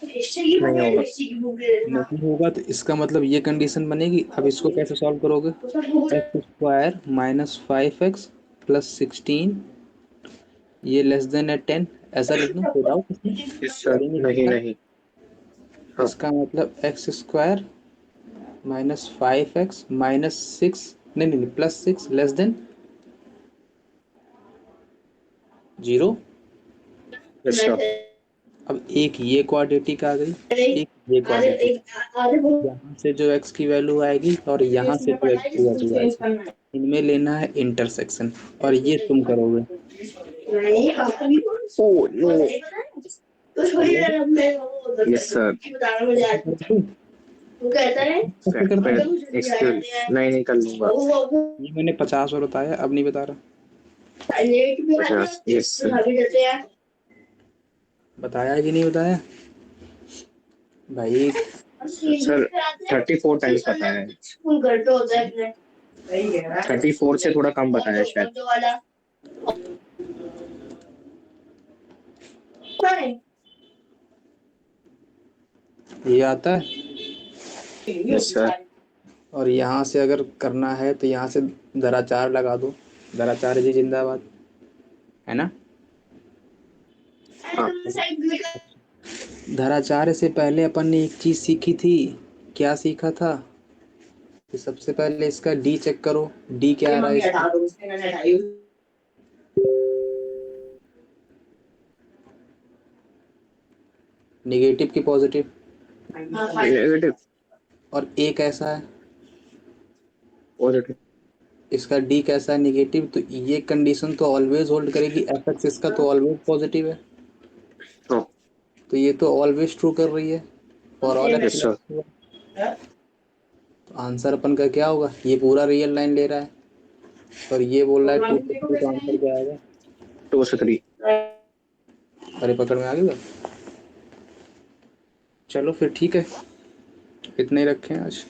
नहीं होगा। नहीं होगा तो इसका मतलब ये कंडीशन बनेगी। अब इसको कैसे सॉल्व करोगे? X square minus 5x plus 16 ये लेस देन है 10, ऐसा लिख दूँ? कोई डाउट इसमें? Yes sir. करेंगे नहीं कितना? नहीं। हाँ। इसका मतलब x square minus 5x minus 6 नहीं प्लस 6 लेस देन 0। अच्छा अब एक ये क्वाड्रेटिक आ गई, एक ये क्वाड्रेटिक। यहाँ से जो x की वैल्यू आएगी और यहाँ से जो x की वैल्यू आएगी, इनमें लेना है इंटरसेक्शन, और ये तुम करोगे। ओ नो यस सर नहीं कर लूंगा ये मैंने 50 और बताया, अब नहीं बता रहा। यस सर बताया कि नहीं बताया भाई? सर 34 टाइम्स बताया है 34 से थोड़ा कम बताया शायद ये आता है। यस सर और यहाँ से अगर करना है तो यहाँ से दराचार लगा दो, दराचार जी जिंदाबाद, है ना? हाँ धराचार्य से पहले अपन ने एक चीज सीखी थी। क्या सीखा था? कि सबसे पहले इसका डी चेक करो, डी क्या आ रहा है इसका? नेगेटिव की पॉजिटिव? नेगेटिव और ए कैसा है? पॉजिटिव इसका डी कैसा है? नेगेटिव। तो ये कंडीशन तो ऑलवेज होल्ड करेगी, एफ एक्स इसका तो ऑलवेज पॉजिटिव है, हाँ तो ये तो ऑलवेज ट्रू कर रही है फॉर ऑल यस सर तो आंसर अपन का क्या होगा? ये पूरा रियल लाइन ले रहा है और ये बोल रहा है 2 से 3, तो आंसर क्या आएगा? 2 से 3 अरे पकड़ में आ गया। चलो फिर ठीक है, इतने ही रखें आज।